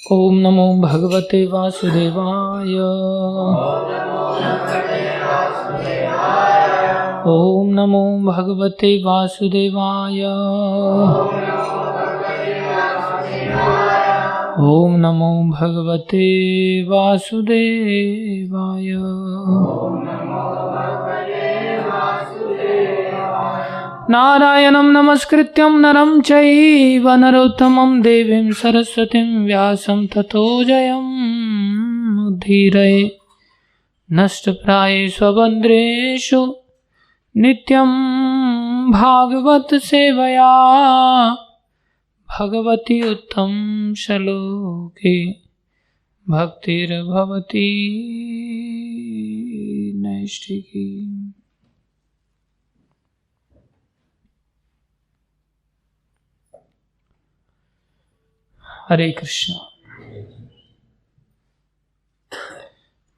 ओम नमो भगवते वासुदेवाय। ओम नमो भगवते वासुदेवाय। ओम नमो भगवते वासुदेवाय। नारायणं नमस्कृत्यं नरं चैव नरोत्तमं देवीं सरस्वतीं व्यासं ततो जयमुदीरये। नष्टप्रायेषु स्वभद्रेषु नित्यं भागवत सेवया भगवती उत्तम श्लोके भक्तिर्भवती नैष्ठिकी। हरे कृष्णा।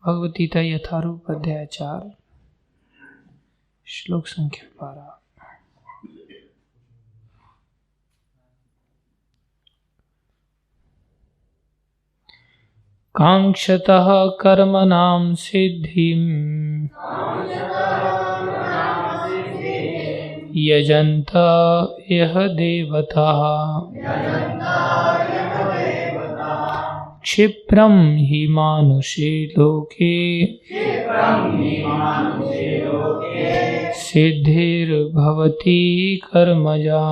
भगवद्गीता यथारूप अध्याय 4 श्लोक संख्या 12। कांक्षतः कर्मणां सिद्धिं यजन्त यह देवताः क्षिप्रं हि मानुषे लोके सिद्धिर्भवति कर्मजा।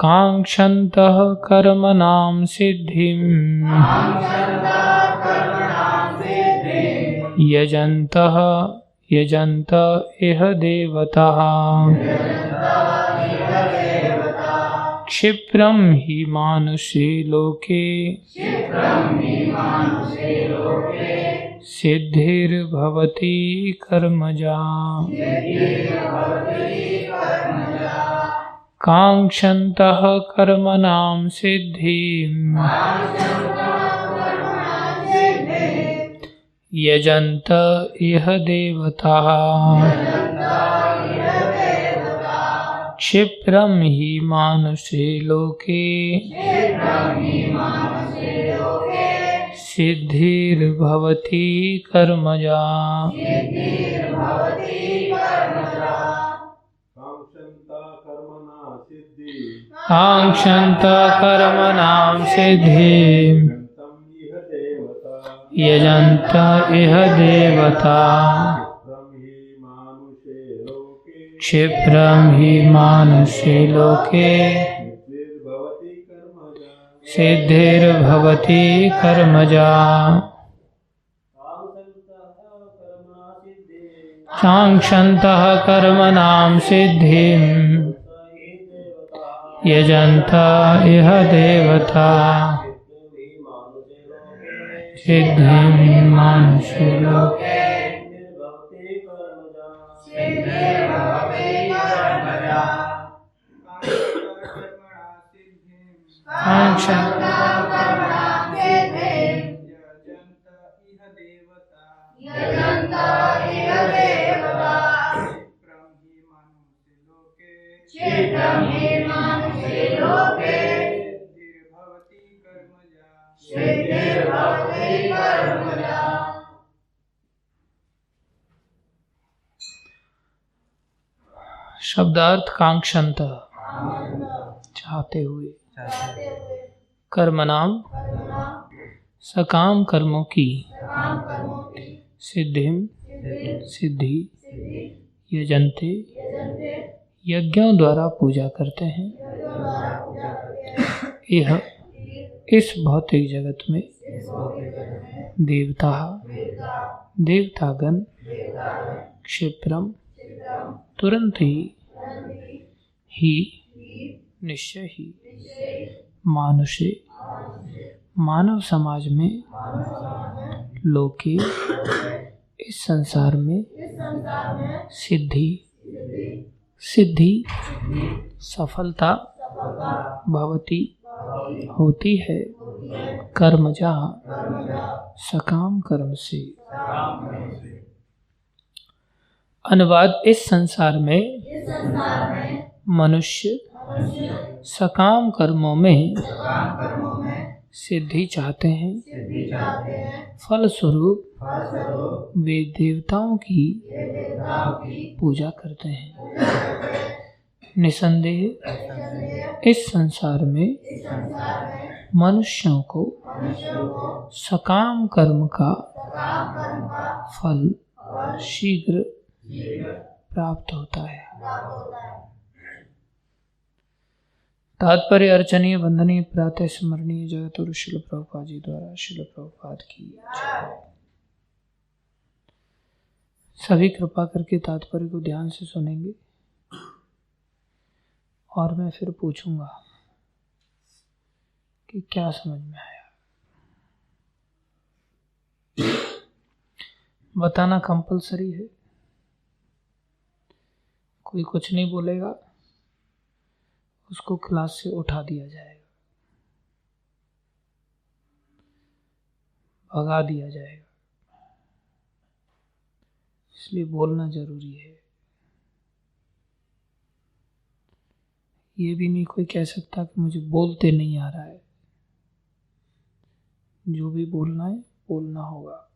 कांक्षन्तः कर्मणां सिद्धिं यजन्त इह देवताः क्षिप्रं हि मानुषे लोके सिद्धिर्भवति कर्मजा। कांक्षन्तः कर्मणां सिद्धिं यजन्त इह देवताः क्षिप्रं हि मानुषे लोके सिद्धिर्भवति कर्मजा। कांक्षन्तः कर्मणां सिद्धिं यजन्त इह देवता क्षिप्रं हि मानुषे लोके सिद्धिर्भवति कर्मजा। कांक्षन्तः कर्मणां सिद्धिं यजन्त इह देवता सिद्धिं मानुषे लोके शब्दार्थ कांक्षन्त चाहते हुए, कर्मणाम सकाम कर्मों की, सिद्धिम सिद्धि, यजन्ते यज्ञों द्वारा पूजा करते हैं। यह इस भौतिक जगत में देवतागण क्षिप्रम तुरंत ही निश्चय ही मानुषे मानव समाज में लोके इस संसार में सिद्धि सफलता भवती होती है कर्मजा सकाम कर्म से। अनुवाद, इस संसार में मनुष्य सकाम कर्मों में सिद्धि चाहते हैं, फलस्वरूप वे देवताओं की पूजा करते हैं। निसंदेह इस संसार में मनुष्यों को सकाम कर्म का फल शीघ्र प्राप्त होता है। तात्पर्य अर्चनीय वंदनीय प्रातः स्मरणीय जगतगुरु श्रील प्रभुपाद जी द्वारा श्रील प्रभुपाद की जय। सभी कृपा करके तात्पर्य को ध्यान से सुनेंगे और मैं फिर पूछूंगा कि क्या समझ में आया। बताना कंपलसरी है, कोई कुछ नहीं बोलेगा उसको क्लास से उठा दिया जाएगा, भगा दिया जाएगा। इसलिए बोलना जरूरी है। ये भी नहीं कोई कह सकता कि मुझे बोलते नहीं आ रहा है। जो भी बोलना है बोलना होगा,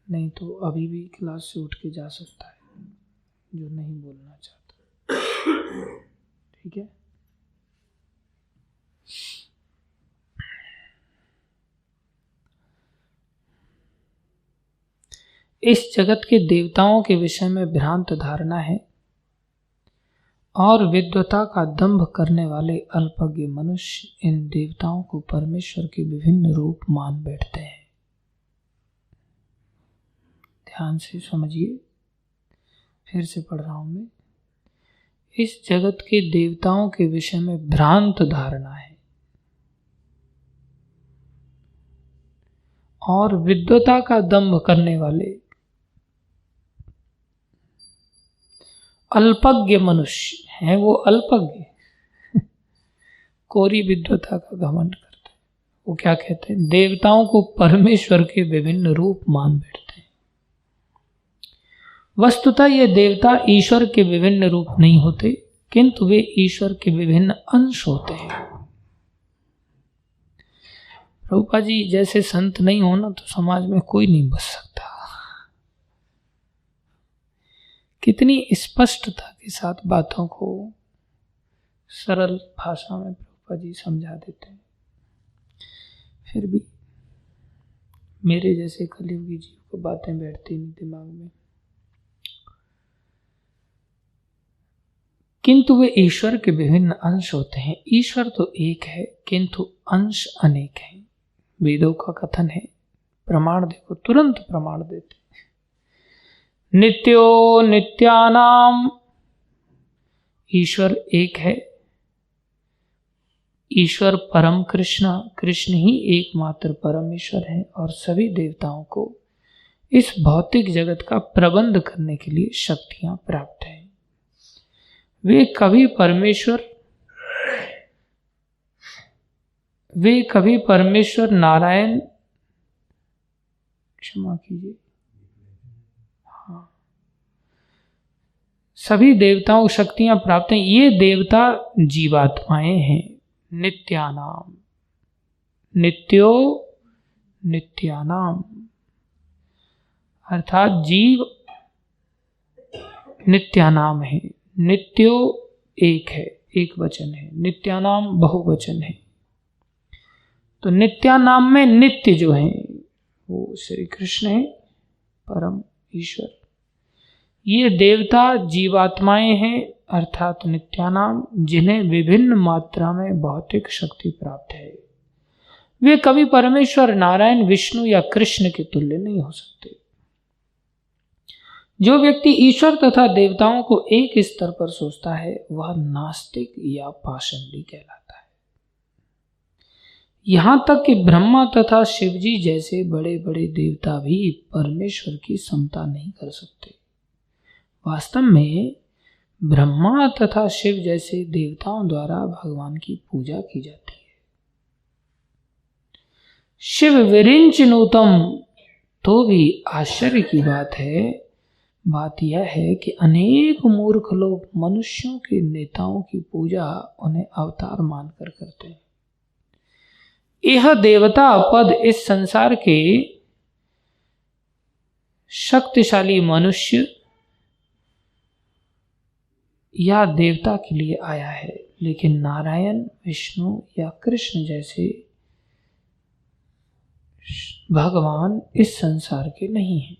नहीं तो अभी भी क्लास से उठ के जा सकता है जो नहीं बोलना चाहता। ठीक है। इस जगत के देवताओं के विषय में भ्रांत धारणा है और विद्वता का दंभ करने वाले अल्पज्ञ मनुष्य इन देवताओं को परमेश्वर के विभिन्न रूप मान बैठते हैं। ध्यान से समझिए, फिर से पढ़ रहा हूं मैं। इस जगत के देवताओं के विषय में भ्रांत धारणा है और विद्वता का दंभ करने वाले अल्पज्ञ मनुष्य हैं। वो अल्पज्ञ कोरी विद्वता का घमंड करते हैं। वो क्या कहते हैं? देवताओं को परमेश्वर के विभिन्न रूप मान बैठते हैं। वस्तुतः ये देवता ईश्वर के विभिन्न रूप नहीं होते, किंतु वे ईश्वर के विभिन्न अंश होते हैं। प्रभुपाद जी जैसे संत नहीं होना तो समाज में कोई नहीं बच सकता। कितनी स्पष्टता के साथ बातों को सरल भाषा में प्रभुपाद जी समझा देते हैं। फिर भी मेरे जैसे कलियुगी जीव को बातें बैठती नहीं दिमाग में। किंतु वे ईश्वर के विभिन्न अंश होते हैं। ईश्वर तो एक है किंतु अंश अनेक हैं। वेदों का कथन है। प्रमाण देखो, तुरंत प्रमाण देते। नित्यो नित्यानाम, ईश्वर एक है। ईश्वर परम कृष्ण, कृष्ण ही एकमात्र परम ईश्वर है और सभी देवताओं को इस भौतिक जगत का प्रबंध करने के लिए शक्तियां प्राप्त हैं। वे कभी परमेश्वर नारायण, क्षमा कीजिए, हाँ, सभी देवताओं को शक्तियां प्राप्त हैं। ये देवता जीवात्माएं हैं। नित्यानाम, नित्यो नित्यानाम, अर्थात जीव नित्यानाम है। नित्यो एक है, एक वचन है, नित्यानाम बहुवचन है। तो नित्यानाम में नित्य जो है वो श्री कृष्ण है, परम ईश्वर। ये देवता जीवात्माएं हैं अर्थात नित्यानाम, जिन्हें विभिन्न मात्रा में भौतिक शक्ति प्राप्त है। वे कभी परमेश्वर नारायण, विष्णु या कृष्ण के तुल्य नहीं हो सकते। जो व्यक्ति ईश्वर तथा देवताओं को एक स्तर पर सोचता है वह नास्तिक या पाषंडी कहलाता है। यहां तक कि ब्रह्मा तथा शिवजी जैसे बड़े बड़े देवता भी परमेश्वर की समता नहीं कर सकते। वास्तव में ब्रह्मा तथा शिव जैसे देवताओं द्वारा भगवान की पूजा की जाती है। शिव विरिंच नूतम, तो भी आश्चर्य की बात है बात यह है कि अनेक मूर्ख लोग मनुष्यों के नेताओं की पूजा उन्हें अवतार मानकर करते हैं। यह देवता पद इस संसार के शक्तिशाली मनुष्य या देवता के लिए आया है, लेकिन नारायण, विष्णु या कृष्ण जैसे भगवान इस संसार के नहीं हैं।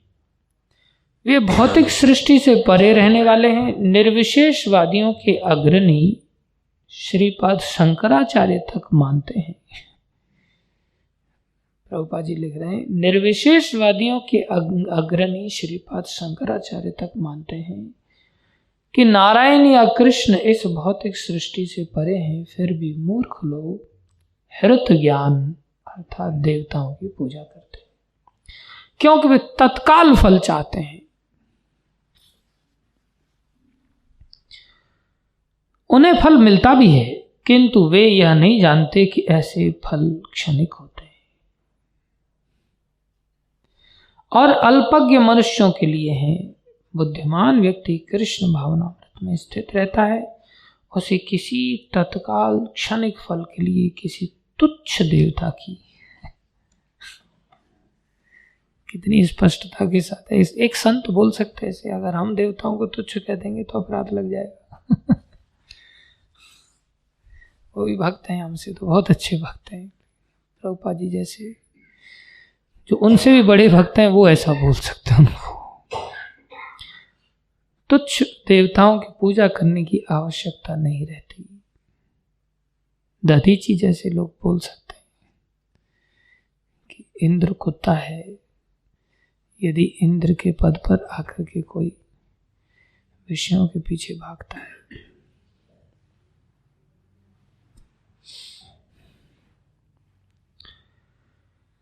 वे भौतिक सृष्टि से परे रहने वाले हैं। निर्विशेषवादियों के अग्रणी श्रीपाद शंकराचार्य तक मानते हैं। प्रभुपाद जी लिख रहे हैं, निर्विशेषवादियों के अग्रणी श्रीपाद शंकराचार्य तक मानते हैं कि नारायण या कृष्ण इस भौतिक सृष्टि से परे हैं। फिर भी मूर्ख लोग हृत ज्ञान अर्थात देवताओं की पूजा करते हैं, क्योंकि वे तत्काल फल चाहते हैं। उन्हें फल मिलता भी है, किंतु वे यह नहीं जानते कि ऐसे फल क्षणिक होते हैं और अल्पज्ञ मनुष्यों के लिए हैं। बुद्धिमान व्यक्ति कृष्ण भावनामृत में स्थित रहता है। उसे किसी तत्काल क्षणिक फल के लिए किसी तुच्छ देवता की, कितनी स्पष्टता के साथ है। एक संत बोल सकते हैं ऐसे, अगर हम देवताओं को तुच्छ कह देंगे तो अपराध लग जाएगा। वो भी भक्त हैं, हमसे तो बहुत अच्छे भक्त हैं, प्रभुपाद जी जैसे, जो उनसे भी बड़े भक्त हैं वो ऐसा बोल सकते हैं। उनको तुच्छ देवताओं की पूजा करने की आवश्यकता नहीं रहती। दधीची जैसे लोग बोल सकते हैं कि इंद्र कुत्ता है, यदि इंद्र के पद पर आकर के कोई विषयों के पीछे भागता है।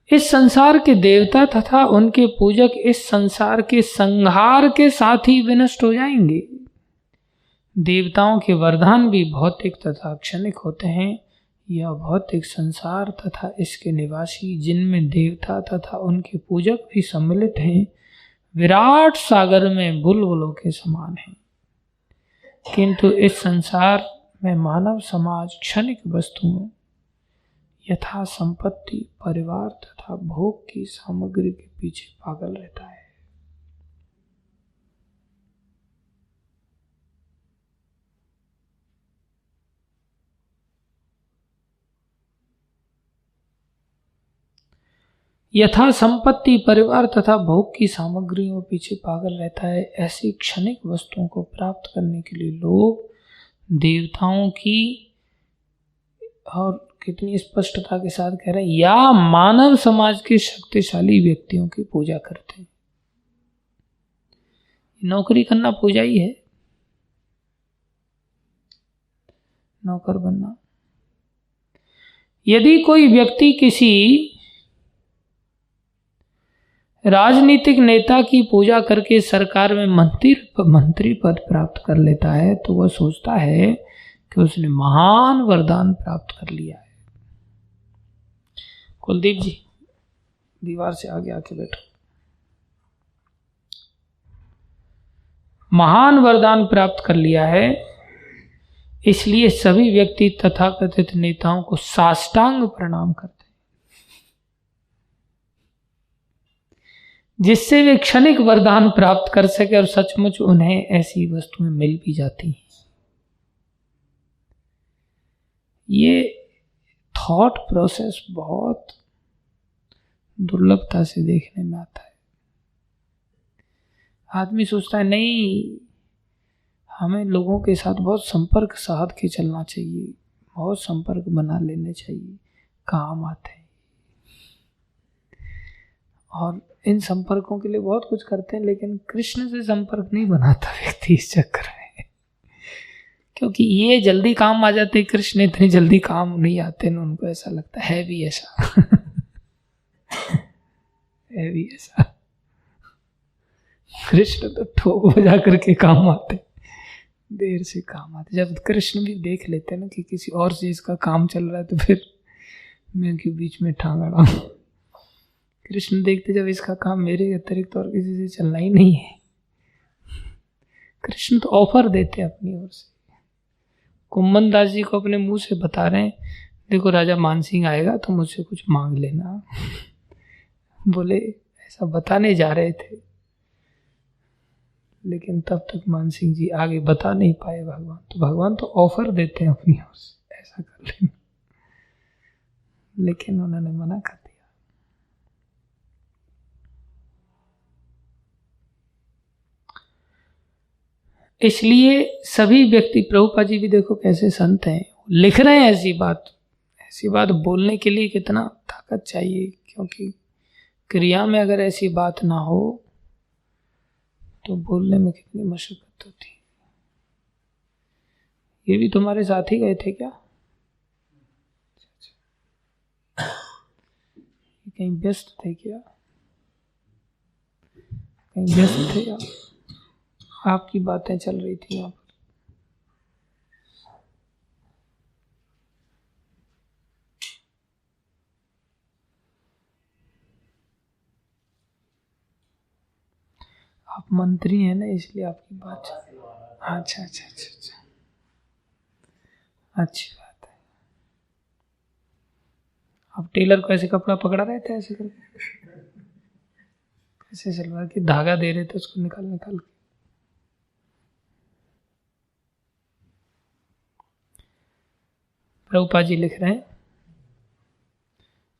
इस संसार के देवता तथा उनके पूजक इस संसार के संहार के साथ ही विनष्ट हो जाएंगे। देवताओं के वरदान भी भौतिक तथा क्षणिक होते हैं। यह भौतिक संसार तथा इसके निवासी, जिनमें देवता तथा उनके पूजक भी सम्मिलित हैं, विराट सागर में बुलबुलों के समान हैं। किंतु इस संसार में मानव समाज क्षणिक वस्तुओं यथा संपत्ति, परिवार तथा भोग की सामग्री के पीछे पागल रहता है। यथा संपत्ति, परिवार तथा भोग की सामग्रियों के पीछे पागल रहता है। ऐसी क्षणिक वस्तुओं को प्राप्त करने के लिए लोग देवताओं की, और कितनी स्पष्टता के साथ कह रहे हैं, या मानव समाज के शक्तिशाली व्यक्तियों की पूजा करते हैं। नौकरी करना पूजा ही है, नौकर बनना। यदि कोई व्यक्ति किसी राजनीतिक नेता की पूजा करके सरकार में मंत्री पद प्राप्त कर लेता है, तो वह सोचता है कि उसने महान वरदान प्राप्त कर लिया है। कुलदीप जी, दीवार से आगे आके बैठो। महान वरदान प्राप्त कर लिया है, इसलिए सभी व्यक्ति तथाकथित नेताओं को साष्टांग प्रणाम करते हैं, जिससे वे क्षणिक वरदान प्राप्त कर सके, और सचमुच उन्हें ऐसी वस्तुएं मिल भी जाती हैं। ये थॉट प्रोसेस बहुत दुर्लभता से देखने में आता है। आदमी सोचता है नहीं, हमें लोगों के साथ बहुत संपर्क साध के चलना चाहिए, बहुत संपर्क बना लेने चाहिए, काम आते हैं, और इन संपर्कों के लिए बहुत कुछ करते हैं, लेकिन कृष्ण से संपर्क नहीं बनाता व्यक्ति इस चक्कर में, क्योंकि ये जल्दी काम आ जाते, कृष्ण इतनी जल्दी काम नहीं आते न। उनको ऐसा लगता है भी ऐसा है भी ऐसा, कृष्ण तो ठोक बजा करके काम आते, देर से काम आते। जब कृष्ण भी देख लेते ना कि किसी और चीज का काम चल रहा है, तो फिर मैं क्यों बीच में ठांग अड़ा हूं। कृष्ण देखते जब इसका काम मेरे अतिरिक्त और किसी से चलना ही नहीं है, कृष्ण तो ऑफर देते हैं अपनी ओर से। कुम्मन दास जी को अपने मुंह से बता रहे हैं, देखो राजा मानसिंह आएगा तो मुझसे कुछ मांग लेना। बोले ऐसा बताने जा रहे थे, लेकिन तब तक मानसिंह जी आगे बता नहीं पाए भगवान। तो भगवान तो ऑफर देते हैं अपनी ओर से, ऐसा कर लेना, लेकिन उन्होंने मना कर दिया। इसलिए सभी व्यक्ति, प्रभुपाद जी भी देखो कैसे संत हैं, लिख रहे हैं ऐसी बात बोलने के लिए कितना ताकत चाहिए, क्योंकि क्रिया में अगर ऐसी बात ना हो तो बोलने में कितनी मशक्कत होती है। ये भी तुम्हारे साथ ही गए थे क्या? कहीं व्यस्त थे क्या? कहीं व्यस्त थे क्या? आपकी बातें चल रही थी यहाँ पर। आप मंत्री हैं ना, इसलिए आपकी बात। अच्छा अच्छा अच्छा अच्छा, अच्छी बात है। आप टेलर को ऐसे कपड़ा पकड़ा रहे थे, ऐसे करके ऐसे सलवार की धागा दे रहे थे उसको निकाल के। प्रभुपाद जी लिख रहे हैं,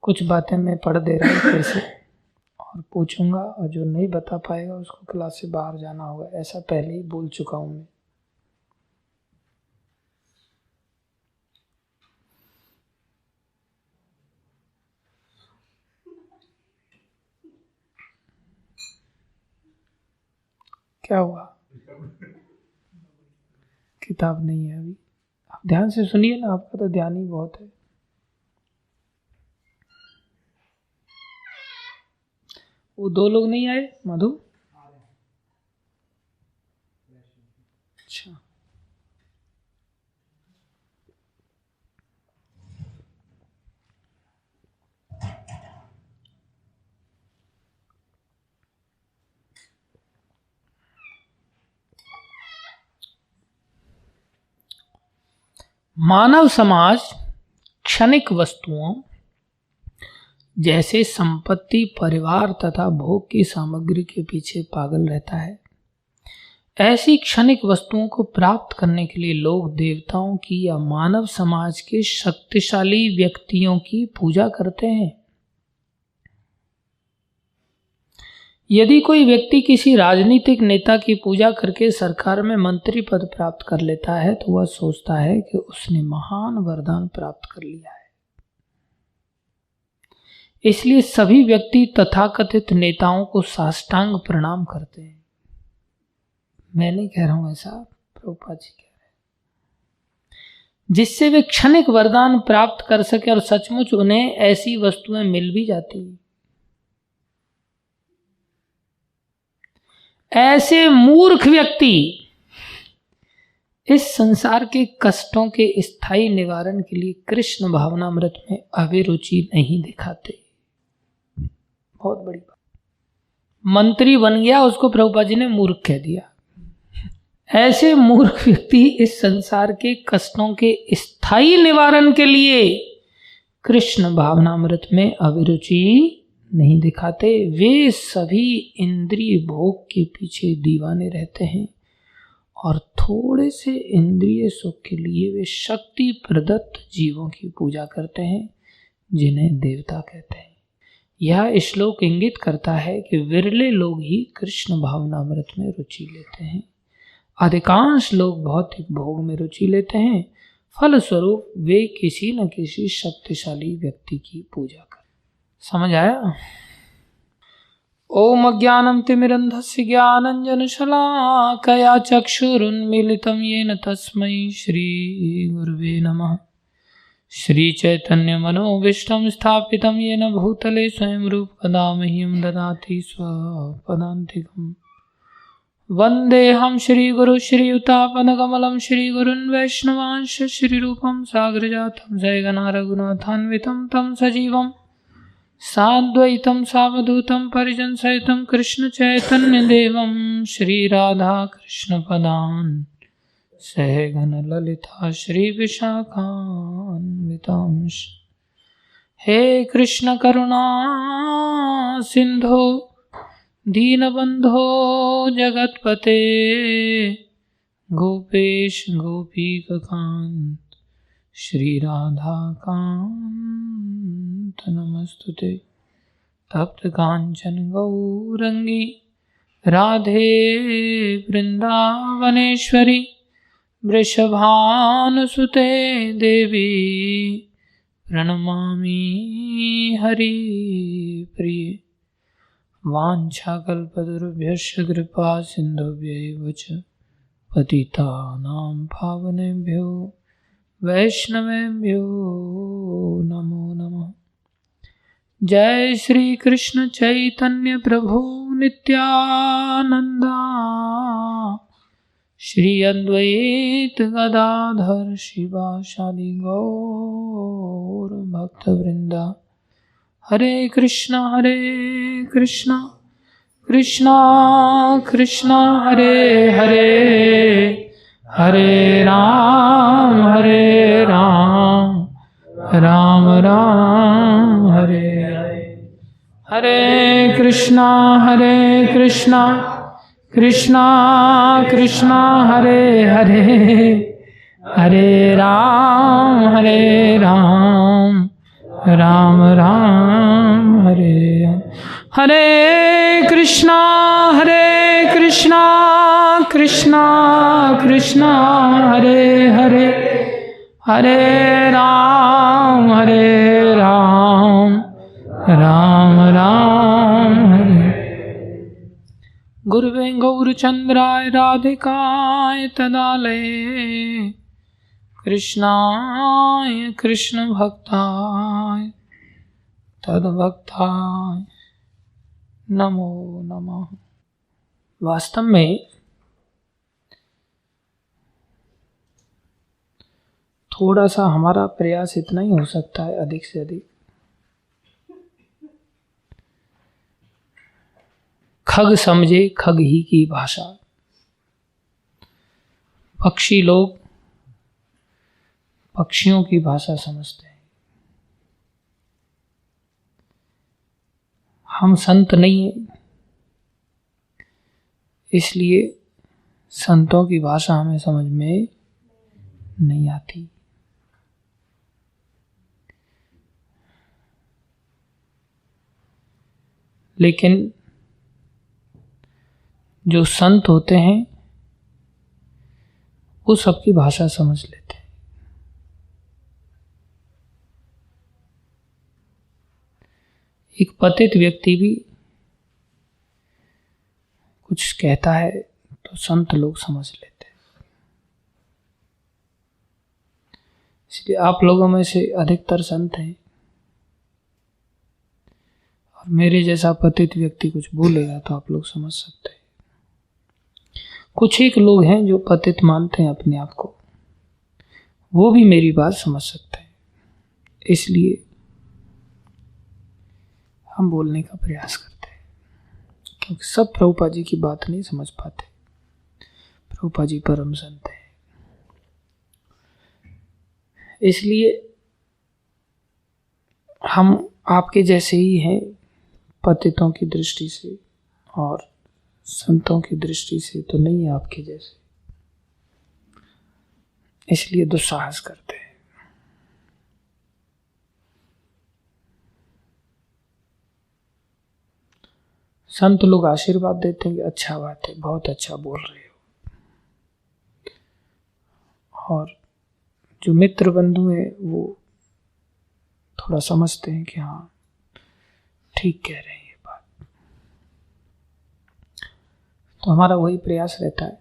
कुछ बातें मैं पढ़ दे रहा हूँ फिर से और पूछूंगा, और जो नहीं बता पाएगा उसको क्लास से बाहर जाना होगा, ऐसा पहले ही बोल चुका हूं मैं। क्या हुआ? किताब नहीं है अभी। आप ध्यान से सुनिए ना, आपका तो ध्यान ही बहुत है। वो दो लोग नहीं आए मधु? अच्छा, मानव समाज क्षणिक वस्तुओं जैसे संपत्ति, परिवार तथा भोग की सामग्री के पीछे पागल रहता है। ऐसी क्षणिक वस्तुओं को प्राप्त करने के लिए लोग देवताओं की या मानव समाज के शक्तिशाली व्यक्तियों की पूजा करते हैं। यदि कोई व्यक्ति किसी राजनीतिक नेता की पूजा करके सरकार में मंत्री पद प्राप्त कर लेता है तो वह सोचता है कि उसने महान वरदान प्राप्त कर लिया है। इसलिए सभी व्यक्ति तथाकथित नेताओं को साष्टांग प्रणाम करते हैं। मैं नहीं कह रहा हूं ऐसा, प्रभुपाद जी कह रहे हैं, जिससे वे क्षणिक वरदान प्राप्त कर सके और सचमुच उन्हें ऐसी वस्तुएं मिल भी जाती हैं। ऐसे मूर्ख व्यक्ति इस संसार के कष्टों के स्थायी निवारण के लिए कृष्ण भावनामृत में अभिरुचि नहीं दिखाते। बहुत बड़ी बात। मंत्री बन गया, उसको प्रभुपाद जी ने मूर्ख कह दिया। ऐसे मूर्ख व्यक्ति इस संसार के कष्टों के स्थायी निवारण के लिए कृष्ण भावनामृत में अभिरुचि नहीं दिखाते। वे सभी इंद्रिय भोग के पीछे दीवाने रहते हैं और थोड़े से इंद्रिय सुख के लिए वे शक्ति प्रदत्त जीवों की पूजा करते हैं, जिन्हें देवता कहते हैं। यह श्लोक इंगित करता है कि विरले लोग ही कृष्ण भावनामृत में रुचि लेते हैं। अधिकांश लोग भौतिक भोग में रुचि लेते हैं, फलस्वरूप वे किसी न किसी शक्तिशाली व्यक्ति की पूजा करते। समझ आया? ओम अज्ञानं तिमिरन्धस्य ज्ञानाञ्जनशलाकया चक्षुरुन्मीलितं येन तस्मै श्रीगुरवे नमः। श्रीचैतन्यमनोभीष्टं स्थापितं येन भूतले स्वयं रूपकदा मह्यं ददाति स्वपदान्तिकम्। वन्देऽहं श्रीगुरुं श्रीयुतापदकमलं श्रीगुरुन् वैष्णवांश्च श्रीरूपं साग्रजातं जयगणा रघुनाथान्वितं तं सजीवं साद्वैतं सावधूतं परिजन सहितं कृष्ण चैतन्य देवं श्री राधा कृष्ण पदान् सहगण ललिता श्री विशाखान्वितांश। हे कृष्ण करुणा सिंधो दीनबंधो जगतपते गोपेश गोपीकांत श्री राधा कांत नमस्तुते। तप्त कांचन गौरंगी राधे वृंदावनेश्वरी वृषभानुसुते देवी प्रणमामि हरिप्रिये। वाञ्छाकल्पतरुभ्यश्च कृपा सिन्धुभ्यैव च पतितानां पावनेभ्यो वैष्णवेभ्यो नमो नमः। जय श्री कृष्ण चैतन्य प्रभु नित्यानंदा श्री अद्वैत गदाधर शिवासादि गौर भक्तवृंदा। हरे कृष्णा कृष्णा कृष्णा हरे हरे हरे राम राम राम हरे हरे। हरे कृष्णा कृष्णा हरे हरे हरे राम राम राम हरे हरे। कृष्णा कृष्णा हरे हरे हरे राम राम राम हरे। गुरुवे गौरचंद्राय राधिकाय तदालये कृष्णाय कृष्ण भक्ताय तद्भक्ताय नमो नमः। वास्तव में थोड़ा सा हमारा प्रयास इतना ही हो सकता है, अधिक से अधिक खग समझे खग ही की भाषा। पक्षी लोग पक्षियों की भाषा समझते हैं। हम संत नहीं हैं, इसलिए संतों की भाषा हमें समझ में नहीं आती। लेकिन जो संत होते हैं वो सबकी भाषा समझ लेते हैं। एक पतित व्यक्ति भी कुछ कहता है तो संत लोग समझ लेते हैं। इसलिए आप लोगों में से अधिकतर संत हैं, और मेरे जैसा पतित व्यक्ति कुछ बोलेगा तो आप लोग समझ सकते हैं। कुछ एक लोग हैं जो पतित मानते हैं अपने आप को, वो भी मेरी बात समझ सकते हैं। इसलिए हम बोलने का प्रयास करते हैं, क्योंकि सब प्रभुपाद जी की बात नहीं समझ पाते। प्रभुपाद जी परम संत हैं, इसलिए हम आपके जैसे ही हैं पतितों की दृष्टि से, और संतों की दृष्टि से तो नहीं है आपके जैसे, इसलिए दुस्साहस करते हैं। संत लोग आशीर्वाद देते हैं कि अच्छा बात है, बहुत अच्छा बोल रहे हो। और जो मित्र बंधु हैं वो थोड़ा समझते हैं कि हाँ ठीक कह रहे हैं ये बात। तो हमारा वही प्रयास रहता है।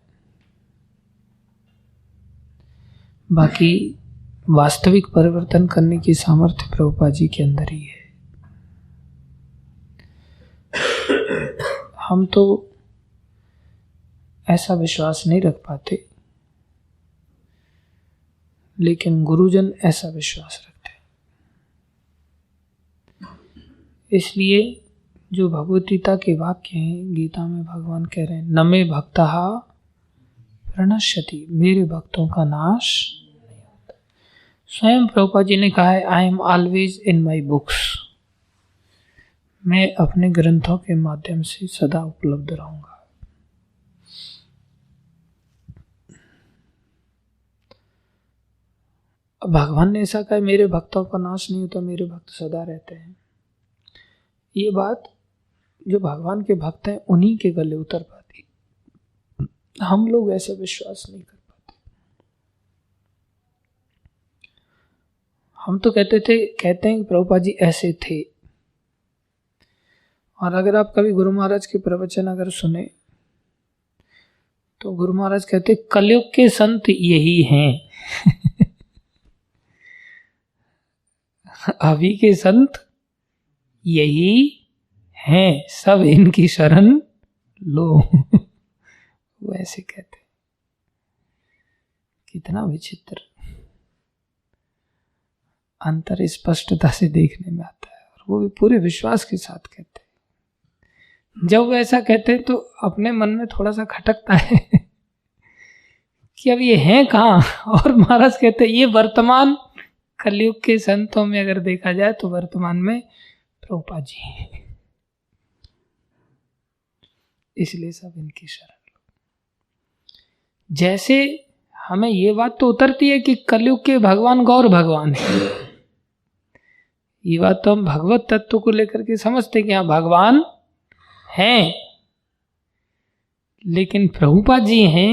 बाकी वास्तविक परिवर्तन करने की सामर्थ्य प्रभुपाद जी के अंदर ही है। हम तो ऐसा विश्वास नहीं रख पाते, लेकिन गुरुजन ऐसा विश्वास रखते हैं। इसलिए जो भगवद गीता के वाक्य हैं, गीता में भगवान कह रहे हैं न मे भक्तः प्रणश्यति, मेरे भक्तों का नाश नहीं होता। स्वयं प्रभुपाद जी ने कहा है I am always in my books, मैं अपने ग्रंथों के माध्यम से सदा उपलब्ध रहूंगा। भगवान ने ऐसा कहा मेरे भक्तों का नाश नहीं होता, मेरे भक्त सदा रहते हैं। ये बात जो भगवान के भक्त हैं उन्हीं के गले उतर पाती, हम लोग ऐसा विश्वास नहीं कर पाते। हम तो कहते हैं कि प्रभुपाद जी ऐसे थे। और अगर आप कभी गुरु महाराज के प्रवचन अगर सुने तो गुरु महाराज कहते कलयुग के संत यही हैं। अभी के संत यही हैं, सब इनकी शरण लो। वो ऐसे कहते, कितना विचित्र अंतर स्पष्टता से देखने में आता है, और वो भी पूरे विश्वास के साथ कहते हैं। जब वो ऐसा कहते हैं तो अपने मन में थोड़ा सा खटकता है कि अब ये हैं कहाँ। और महाराज कहते हैं ये वर्तमान कलयुग के संतों में अगर देखा जाए तो वर्तमान में प्रभुपाद जी हैं, इसलिए सब इनकी शरण लो। जैसे हमें ये बात तो उतरती है कि कलयुग के भगवान गौर भगवान है, ये बात तो हम भगवत तत्व को लेकर के समझते कि हाँ भगवान हैं, लेकिन प्रभुपाद जी हैं,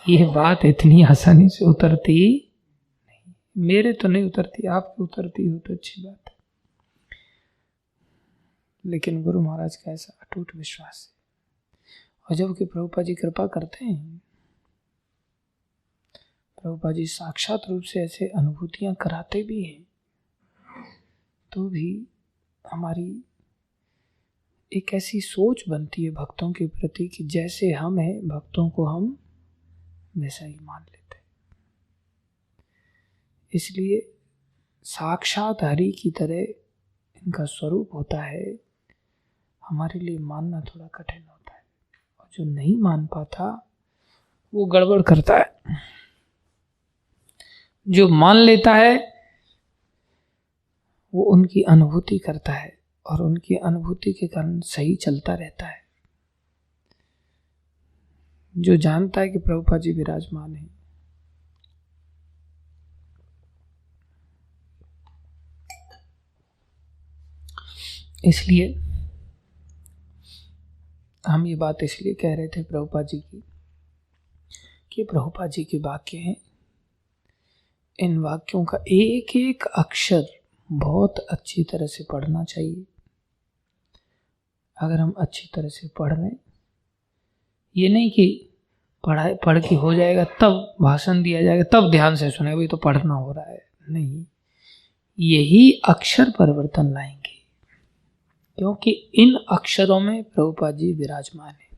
ये बात इतनी आसानी से उतरती नहीं। मेरे तो नहीं उतरती, आपकी उतरती हो तो अच्छी बात है, लेकिन गुरु महाराज का ऐसा अटूट विश्वास है। और जब कि प्रभुपाद जी कृपा करते हैं, प्रभुपाद जी साक्षात रूप से ऐसे अनुभूतियां कराते भी हैं, तो भी हमारी एक ऐसी सोच बनती है भक्तों के प्रति कि जैसे हम हैं भक्तों को हम वैसा ही मान लेते हैं। इसलिए साक्षात हरि की तरह इनका स्वरूप होता है, हमारे लिए मानना थोड़ा कठिन होता है। और जो नहीं मान पाता वो गड़बड़ करता है, जो मान लेता है वो उनकी अनुभूति करता है और उनकी अनुभूति के कारण सही चलता रहता है। जो जानता है कि प्रभुपाद जी विराजमान है, इसलिए हम ये बात इसलिए कह रहे थे प्रभुपाद जी की कि प्रभुपाद जी के वाक्य हैं, इन वाक्यों का एक एक अक्षर बहुत अच्छी तरह से पढ़ना चाहिए। अगर हम अच्छी तरह से पढ़ लें, ये नहीं कि पढ़ के हो जाएगा तब भाषण दिया जाएगा तब ध्यान से सुने, वही तो पढ़ना हो रहा है, नहीं, यही अक्षर परिवर्तन लाएंगे, क्योंकि इन अक्षरों में प्रभुपाद जी विराजमान है।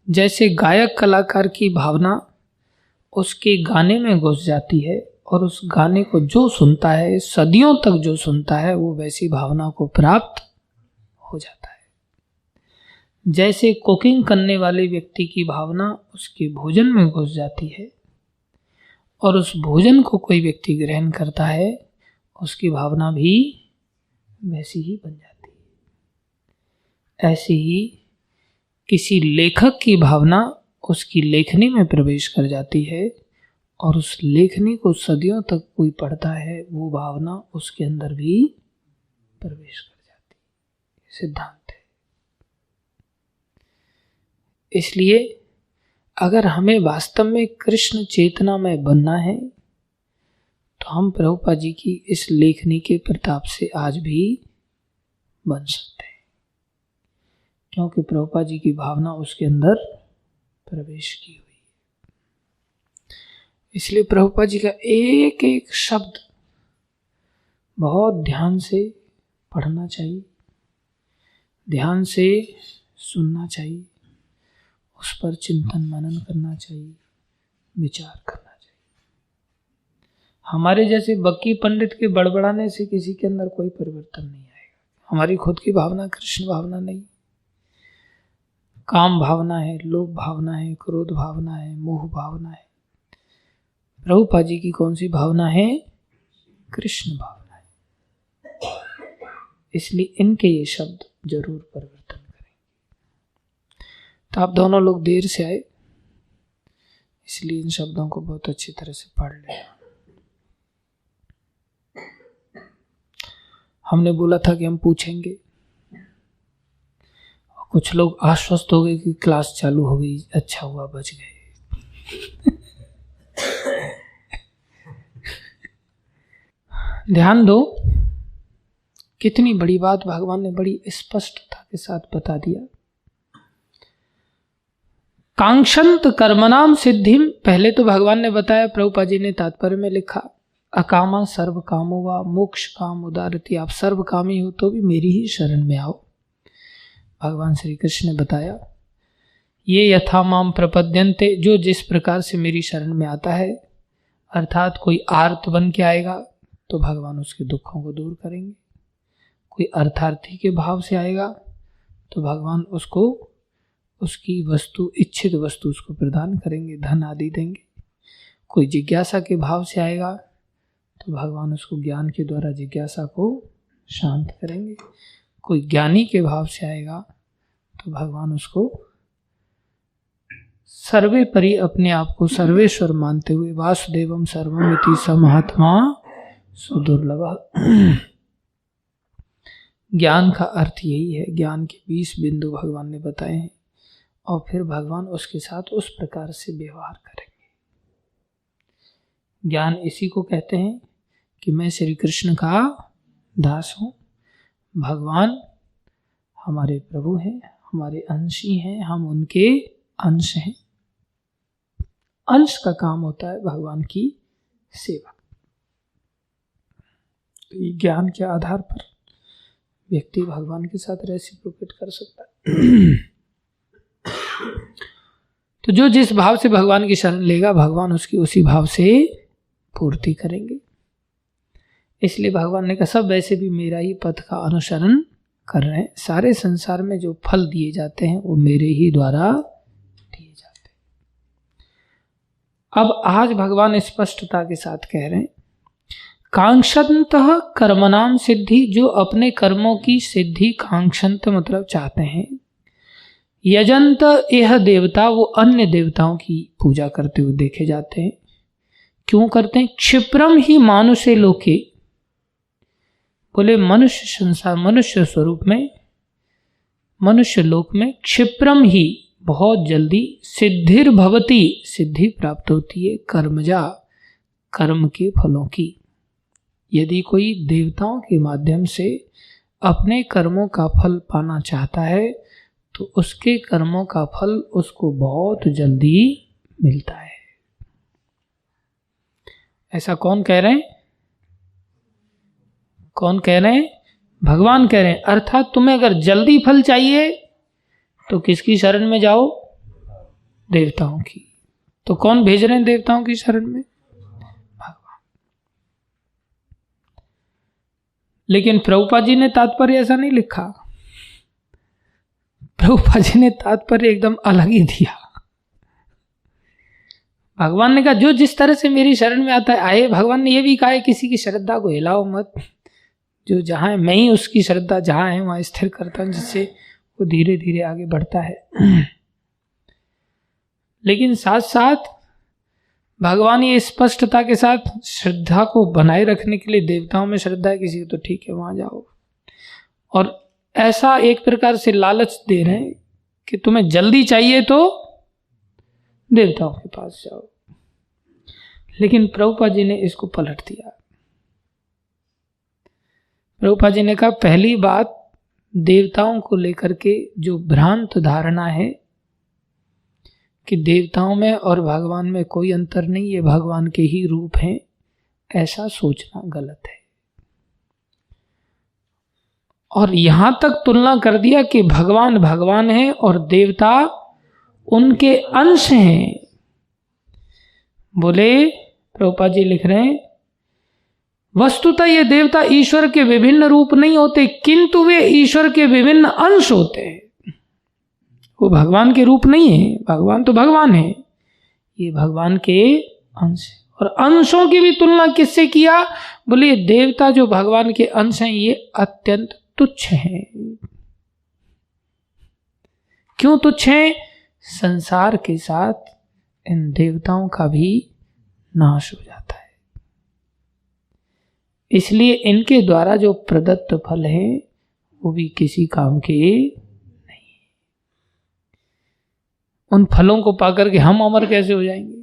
जैसे गायक कलाकार की भावना उसके गाने में घुस जाती है और उस गाने को जो सुनता है, सदियों तक जो सुनता है, वो वैसी भावना को प्राप्त हो जाता है। जैसे कुकिंग करने वाले व्यक्ति की भावना उसके भोजन में घुस जाती है और उस भोजन को कोई व्यक्ति ग्रहण करता है, उसकी भावना भी वैसी ही बन जाती है। ऐसे ही किसी लेखक की भावना उसकी लेखनी में प्रवेश कर जाती है और उस लेखनी को सदियों तक कोई पढ़ता है, वो भावना उसके अंदर भी प्रवेश कर जाती है। सिद्धांत है। इसलिए अगर हमें वास्तव में कृष्ण चेतना में बनना है तो हम प्रभुपाद जी की इस लेखनी के प्रताप से आज भी बन सकते हैं, क्योंकि प्रभुपाद जी की भावना उसके अंदर प्रवेश की हुई है। इसलिए प्रभुपाद जी का एक एक शब्द बहुत ध्यान से पढ़ना चाहिए, ध्यान से सुनना चाहिए, उस पर चिंतन मनन करना चाहिए, विचार करना चाहिए। हमारे जैसे बक्की पंडित के बड़बड़ाने से किसी के अंदर कोई परिवर्तन नहीं आएगा। हमारी खुद की भावना कृष्ण भावना नहीं, काम भावना है, लोभ भावना है, क्रोध भावना है, मोह भावना है। प्रभुपाद जी की कौन सी भावना है? कृष्ण भावना है। इसलिए इनके ये शब्द जरूर परिवर्तन करेंगे। तो आप दोनों लोग देर से आए, इसलिए इन शब्दों को बहुत अच्छी तरह से पढ़ लें। हमने बोला था कि हम पूछेंगे, कुछ लोग आश्वस्त हो गए कि क्लास चालू हो गई, अच्छा हुआ बच गए। ध्यान दो, कितनी बड़ी बात भगवान ने बड़ी स्पष्टता के साथ बता दिया। कांक्षंत कर्मणाम सिद्धिम, पहले तो भगवान ने बताया, प्रभुपाद जी ने तात्पर्य में लिखा, अकामा सर्व कामो वा मोक्ष काम उदारती, आप सर्व कामी हो तो भी मेरी ही शरण में आओ। भगवान श्री कृष्ण ने बताया, ये यथा माम प्रपद्यन्ते, जो जिस प्रकार से मेरी शरण में आता है, अर्थात कोई आर्त बन के आएगा तो भगवान उसके दुखों को दूर करेंगे, कोई अर्थार्थी के भाव से आएगा तो भगवान उसको उसकी वस्तु, इच्छित वस्तु उसको प्रदान करेंगे, धन आदि देंगे। कोई जिज्ञासा के भाव से आएगा तो भगवान उसको ज्ञान के द्वारा जिज्ञासा को शांत करेंगे। कोई ज्ञानी के भाव से आएगा तो भगवान उसको सर्वे परि, अपने आप को सर्वेश्वर मानते हुए, वासुदेवम सर्वमिति स महात्मा सुदुर्लभ। ज्ञान का अर्थ यही है, ज्ञान के 20 बिंदु भगवान ने बताए हैं, और फिर भगवान उसके साथ उस प्रकार से व्यवहार करेंगे। ज्ञान इसी को कहते हैं कि मैं श्री कृष्ण का दास हूँ, भगवान हमारे प्रभु हैं, हमारे अंशी हैं, हम उनके अंश हैं। अंश का काम होता है भगवान की सेवा। तो ज्ञान के आधार पर व्यक्ति भगवान के साथ रेसिप्रोकेट कर सकता है। तो जो जिस भाव से भगवान की शरण लेगा, भगवान उसकी उसी भाव से पूर्ति करेंगे। इसलिए भगवान ने कहा, सब वैसे भी मेरा ही पथ का अनुसरण कर रहे हैं, सारे संसार में जो फल दिए जाते हैं वो मेरे ही द्वारा दिए जाते हैं। अब आज भगवान स्पष्टता के साथ कह रहे हैं, कांक्षन्तः कर्मणाम सिद्धि, जो अपने कर्मों की सिद्धि कांक्षन्त मतलब चाहते हैं। यजंत यह देवता, वो अन्य देवताओं की पूजा करते हुए देखे जाते हैं। क्यों करते हैं? क्षिप्रम ही मानुषे लोके, बोले मनुष्य संसार, मनुष्य स्वरूप में, मनुष्य लोक में क्षिप्रम ही बहुत जल्दी, सिद्धिर भवती, सिद्धि प्राप्त होती है, कर्मजा, कर्म के फलों की। यदि कोई देवताओं के माध्यम से अपने कर्मों का फल पाना चाहता है तो उसके कर्मों का फल उसको बहुत जल्दी मिलता है। ऐसा कौन कह रहे हैं? कौन कह रहे हैं? भगवान कह रहे हैं। अर्थात तुम्हें अगर जल्दी फल चाहिए तो किसकी शरण में जाओ? देवताओं की। तो कौन भेज रहे हैं देवताओं की शरण में? भगवान। लेकिन प्रभुपाद जी ने तात्पर्य ऐसा नहीं लिखा। प्रभुपाद जी ने तात्पर्य एकदम अलग ही दिया। भगवान ने कहा जो जिस तरह से मेरी शरण में आता है आए। भगवान ने यह भी कहा है किसी की श्रद्धा को हिलाओ मत, जो जहां है मैं ही उसकी श्रद्धा जहां है वहां स्थिर करता हूं, जिससे वो धीरे धीरे आगे बढ़ता है। लेकिन साथ साथ भगवान ये स्पष्टता के साथ श्रद्धा को बनाए रखने के लिए, देवताओं में श्रद्धा है किसी को तो ठीक है वहां जाओ, और ऐसा एक प्रकार से लालच दे रहे हैं कि तुम्हें जल्दी चाहिए तो देवताओं के पास जाओ। लेकिन प्रभुपाद जी ने इसको पलट दिया। प्रभुपाद जी ने कहा पहली बात, देवताओं को लेकर के जो भ्रांत धारणा है कि देवताओं में और भगवान में कोई अंतर नहीं, ये भगवान के ही रूप हैं, ऐसा सोचना गलत है। और यहां तक तुलना कर दिया कि भगवान भगवान है और देवता उनके अंश हैं। बोले प्रभुपाद जी लिख रहे हैं वस्तुतः ये देवता ईश्वर के विभिन्न रूप नहीं होते, किंतु वे ईश्वर के विभिन्न अंश होते हैं। वो भगवान के रूप नहीं है, भगवान तो भगवान है, ये भगवान के अंश है। और अंशों की भी तुलना किससे किया? बोले देवता जो भगवान के अंश हैं ये अत्यंत तुच्छ हैं। क्यों तुच्छ हैं? संसार के साथ इन देवताओं का भी नाश हो जाता है, इसलिए इनके द्वारा जो प्रदत्त फल है वो भी किसी काम के नहीं। उन फलों को पाकर के हम अमर कैसे हो जाएंगे?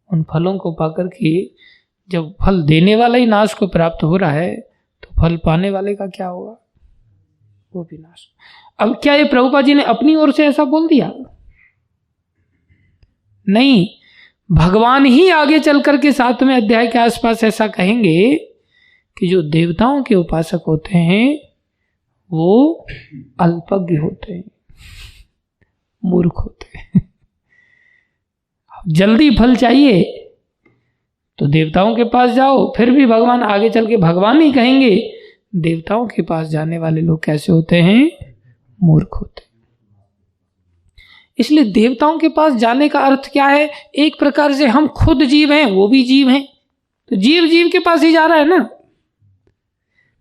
उन फलों को पाकर के जब फल देने वाला ही नाश को प्राप्त हो रहा है तो फल पाने वाले का क्या होगा? वो भी नाश। अब क्या ये प्रभुपाद जी ने अपनी ओर से ऐसा बोल दिया? नहीं, भगवान ही आगे चल करके 7वें अध्याय के आसपास ऐसा कहेंगे कि जो देवताओं के उपासक होते हैं वो अल्पज्ञ होते हैं, मूर्ख होते हैं। जल्दी फल चाहिए तो देवताओं के पास जाओ, फिर भी भगवान आगे चल के भगवान ही कहेंगे देवताओं के पास जाने वाले लोग कैसे होते हैं? मूर्ख होते हैं। इसलिए देवताओं के पास जाने का अर्थ क्या है? एक प्रकार से हम खुद जीव हैं, वो भी जीव हैं, तो जीव जीव के पास ही जा रहा है ना,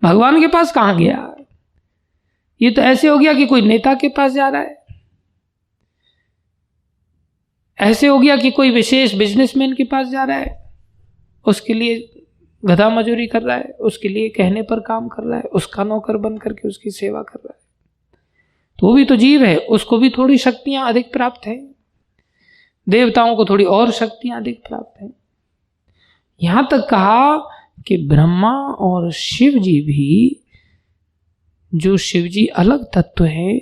भगवान के पास कहां गया? ये तो ऐसे हो गया कि कोई नेता के पास जा रहा है, ऐसे हो गया कि कोई विशेष बिजनेसमैन के पास जा रहा है, उसके लिए गधा मजूरी कर रहा है, उसके लिए कहने पर काम कर रहा है, उसका नौकर बन करके उसकी सेवा कर रहा है, तो वो भी तो जीव है, उसको भी थोड़ी शक्तियां अधिक प्राप्त हैं, देवताओं को थोड़ी और शक्तियां अधिक प्राप्त हैं। यहां तक कहा कि ब्रह्मा और शिव जी भी, जो शिव जी अलग तत्व हैं,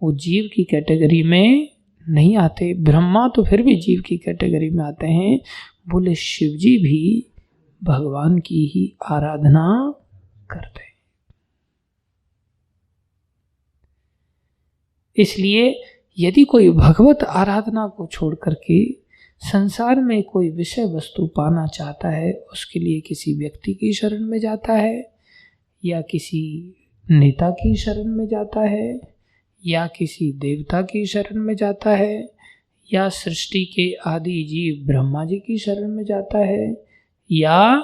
वो जीव की कैटेगरी में नहीं आते। ब्रह्मा तो फिर भी जीव की कैटेगरी में आते हैं, बोले शिव जी भी भगवान की ही आराधना करते हैं। इसलिए यदि कोई भगवत आराधना को छोड़ करके संसार में कोई विषय वस्तु पाना चाहता है, उसके लिए किसी व्यक्ति की शरण में जाता है, या किसी नेता की शरण में जाता है, या किसी देवता की शरण में जाता है, या सृष्टि के आदि जीव ब्रह्मा जी की शरण में जाता है, या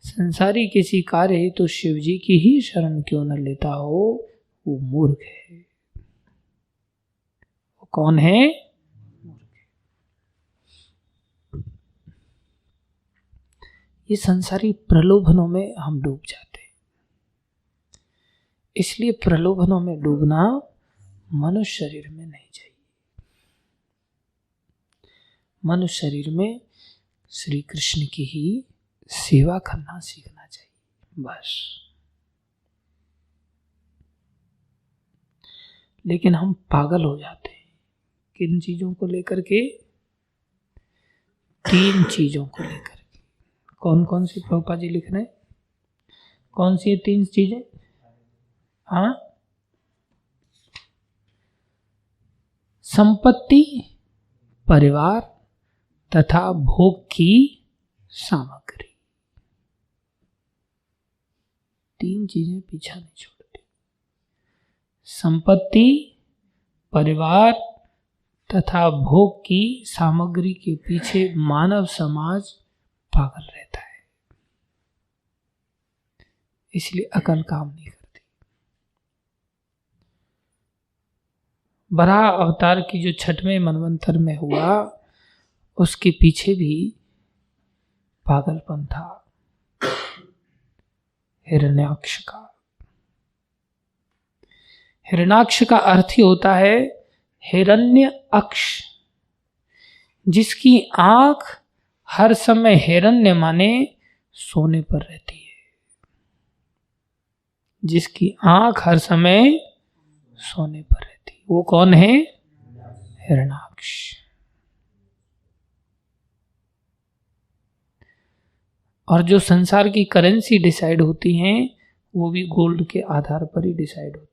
संसारी किसी कार्य है तो शिव जी की ही शरण क्यों न लेता हो, वो मूर्ख है। वो कौन है? ये संसारी प्रलोभनों में हम डूब जाते हैं। इसलिए प्रलोभनों में डूबना मनुष्य शरीर में नहीं चाहिए। मनुष्य शरीर में श्री कृष्ण की ही सेवा करना सीखना चाहिए, बस। लेकिन हम पागल हो जाते हैं किन चीजों को लेकर के? 3 चीजों को लेकर के। कौन कौन सी प्रभुपाद जी लिख रहे हैं? कौन सी 3 चीजें? हाँ, संपत्ति, परिवार तथा भोग की सामग्री। 3 चीजें पीछा नहीं छोड़ती। संपत्ति, परिवार तथा भोग की सामग्री के पीछे मानव समाज पागल रहता है, इसलिए अकल काम नहीं करती। बराह अवतार की जो 6वें मनवंतर में हुआ, उसके पीछे भी पागलपन था हिरण्याक्ष का। हिरण्याक्ष का अर्थ ही होता है हिरण्य अक्ष, जिसकी आंख हर समय हिरण्य माने सोने पर रहती है, जिसकी आंख हर समय सोने पर रहती है। वो कौन है? हिरण्याक्ष। और जो संसार की करेंसी डिसाइड होती हैं वो भी गोल्ड के आधार पर ही डिसाइड होती है।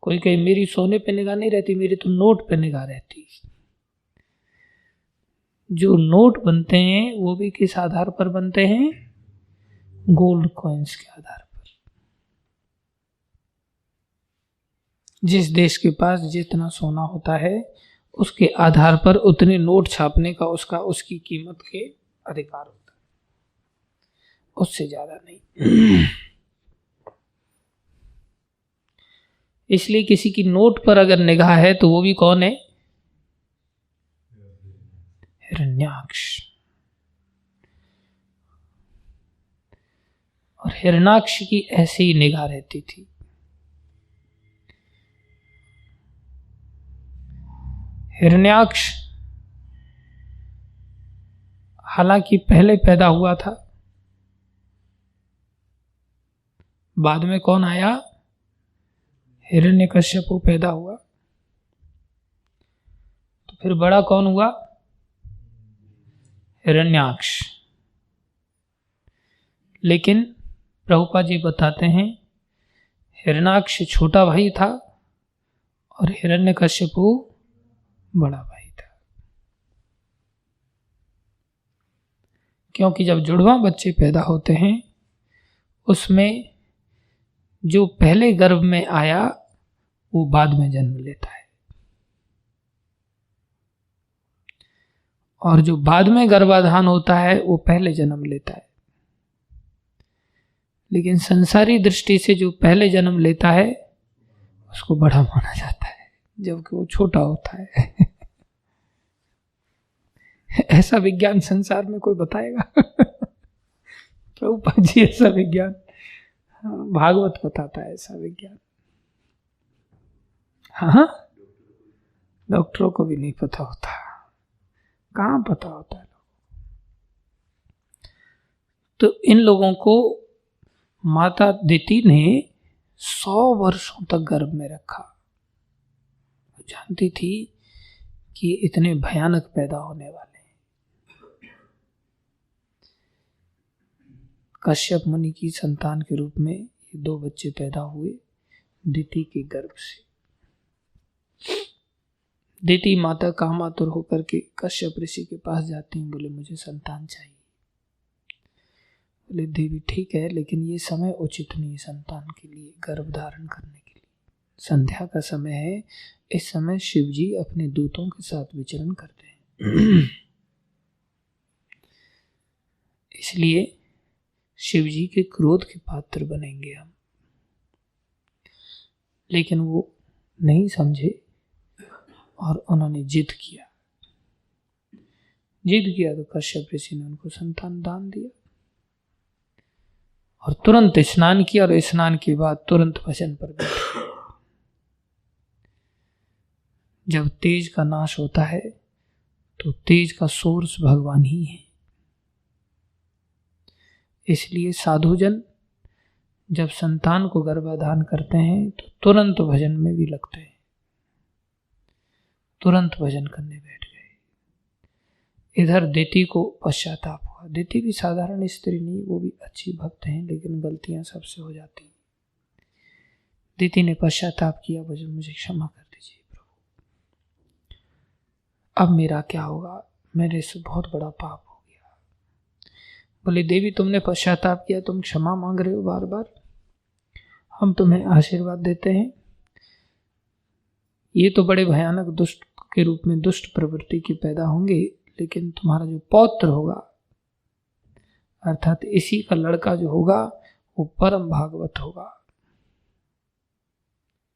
कोई कहे मेरी सोने पे निगाह नहीं रहती, मेरी तो नोट पे निगाह रहती। जो नोट बनते हैं वो भी किस आधार पर बनते हैं? गोल्ड कॉइन्स के आधार पर। जिस देश के पास जितना सोना होता है उसके आधार पर उतने नोट छापने का उसकी कीमत के अधिकार होता है, उससे ज्यादा नहीं। इसलिए किसी की नोट पर अगर निगाह है तो वो भी कौन है? हिरण्याक्ष। और हिरण्याक्ष की ऐसी ही निगाह रहती थी। हिरण्याक्ष हालांकि पहले पैदा हुआ था, बाद में कौन आया? हिरण्यकश्यप पैदा हुआ। तो फिर बड़ा कौन हुआ? हिरण्याक्ष। लेकिन प्रभुपाद जी बताते हैं हिरण्याक्ष छोटा भाई था और हिरण्यकश्यप बड़ा भाई था। क्योंकि जब जुड़वा बच्चे पैदा होते हैं उसमें जो पहले गर्भ में आया वो बाद में जन्म लेता है, और जो बाद में गर्भाधान होता है वो पहले जन्म लेता है। लेकिन संसारी दृष्टि से जो पहले जन्म लेता है उसको बड़ा माना जाता है, जबकि वो छोटा होता है। ऐसा विज्ञान संसार में कोई बताएगा? प्रभुपाद जी ऐसा विज्ञान, भागवत बताता है ऐसा विज्ञान। हाँ, डॉक्टरों को भी नहीं पता होता, कहाँ पता होता है। तो इन लोगों को माता दिति ने 100 वर्षों तक गर्भ में रखा। जानती थी कि इतने भयानक पैदा होने वाले हैं। कश्यप मुनि की संतान के रूप में ये 2 बच्चे पैदा हुए दिति के गर्भ से। दिति माता कामातुर होकर के कश्यप ऋषि के पास जाती हैं, बोले मुझे संतान चाहिए। बोले देवी ठीक है, लेकिन ये समय उचित नहीं संतान के लिए, गर्भ धारण करने के लिए। संध्या का समय है, इस समय शिव जी अपने दूतों के साथ विचरण करते हैं। इसलिए शिव जी के क्रोध के पात्र बनेंगे हम। लेकिन वो नहीं समझे और उन्होंने जिद किया तो कश्यप ऋषि ने उनको संतान दान दिया और तुरंत स्नान किया, और स्नान के बाद तुरंत भजन पर बैठे। जब तेज का नाश होता है तो तेज का सोर्स भगवान ही है। इसलिए साधुजन जब संतान को गर्भाधान करते हैं तो तुरंत भजन में भी लगते हैं, तुरंत भजन करने बैठ गए। इधर दिति को पश्चाताप हुआ। दिति भी साधारण स्त्री नहीं, वो भी अच्छी भक्त हैं, लेकिन गलतियां सबसे हो जाती हैं। दिति ने पश्चाताप किया, मुझे क्षमा कर दीजिए प्रभु, अब मेरा क्या होगा, मेरे से बहुत बड़ा पाप हो गया। बोले देवी तुमने पश्चाताप किया, तुम क्षमा मांग रहे हो बार बार, हम तुम्हें आशीर्वाद देते हैं। ये तो बड़े भयानक दुष्ट के रूप में दुष्ट प्रवृत्ति के पैदा होंगे, लेकिन तुम्हारा जो पौत्र होगा, अर्थात इसी का लड़का जो होगा, वो परम भागवत होगा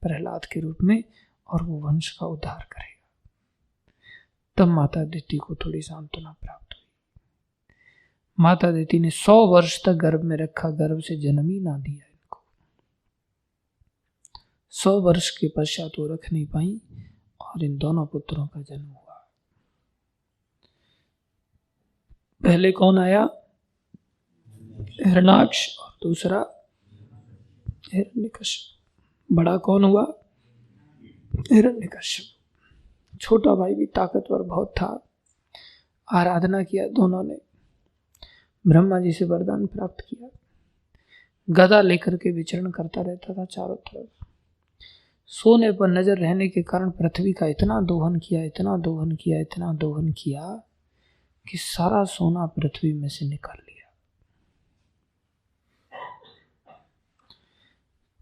प्रहलाद के रूप में, और वो वंश का उद्धार करेगा। तब माता दिति को थोड़ी सांत्वना प्राप्त हुई। माता दिति ने 100 वर्ष तक गर्भ में रखा, गर्भ से जन्म ही ना दिया इनको। 100 वर्ष के पश्चात वो रख नहीं पाई और इन दोनों पुत्रों का जन्म हुआ। पहले कौन आया? हिरण्याक्ष, और दूसरा हिरण्यकश्यप। बड़ा कौन हुआ? हिरण्यकश्यप। छोटा भाई भी ताकतवर बहुत था। आराधना किया दोनों ने, ब्रह्मा जी से वरदान प्राप्त किया। गदा लेकर के विचरण करता रहता था चारों तरफ। सोने पर नजर रहने के कारण पृथ्वी का इतना दोहन किया, इतना दोहन किया, इतना दोहन किया, कि सारा सोना पृथ्वी में से निकाल लिया।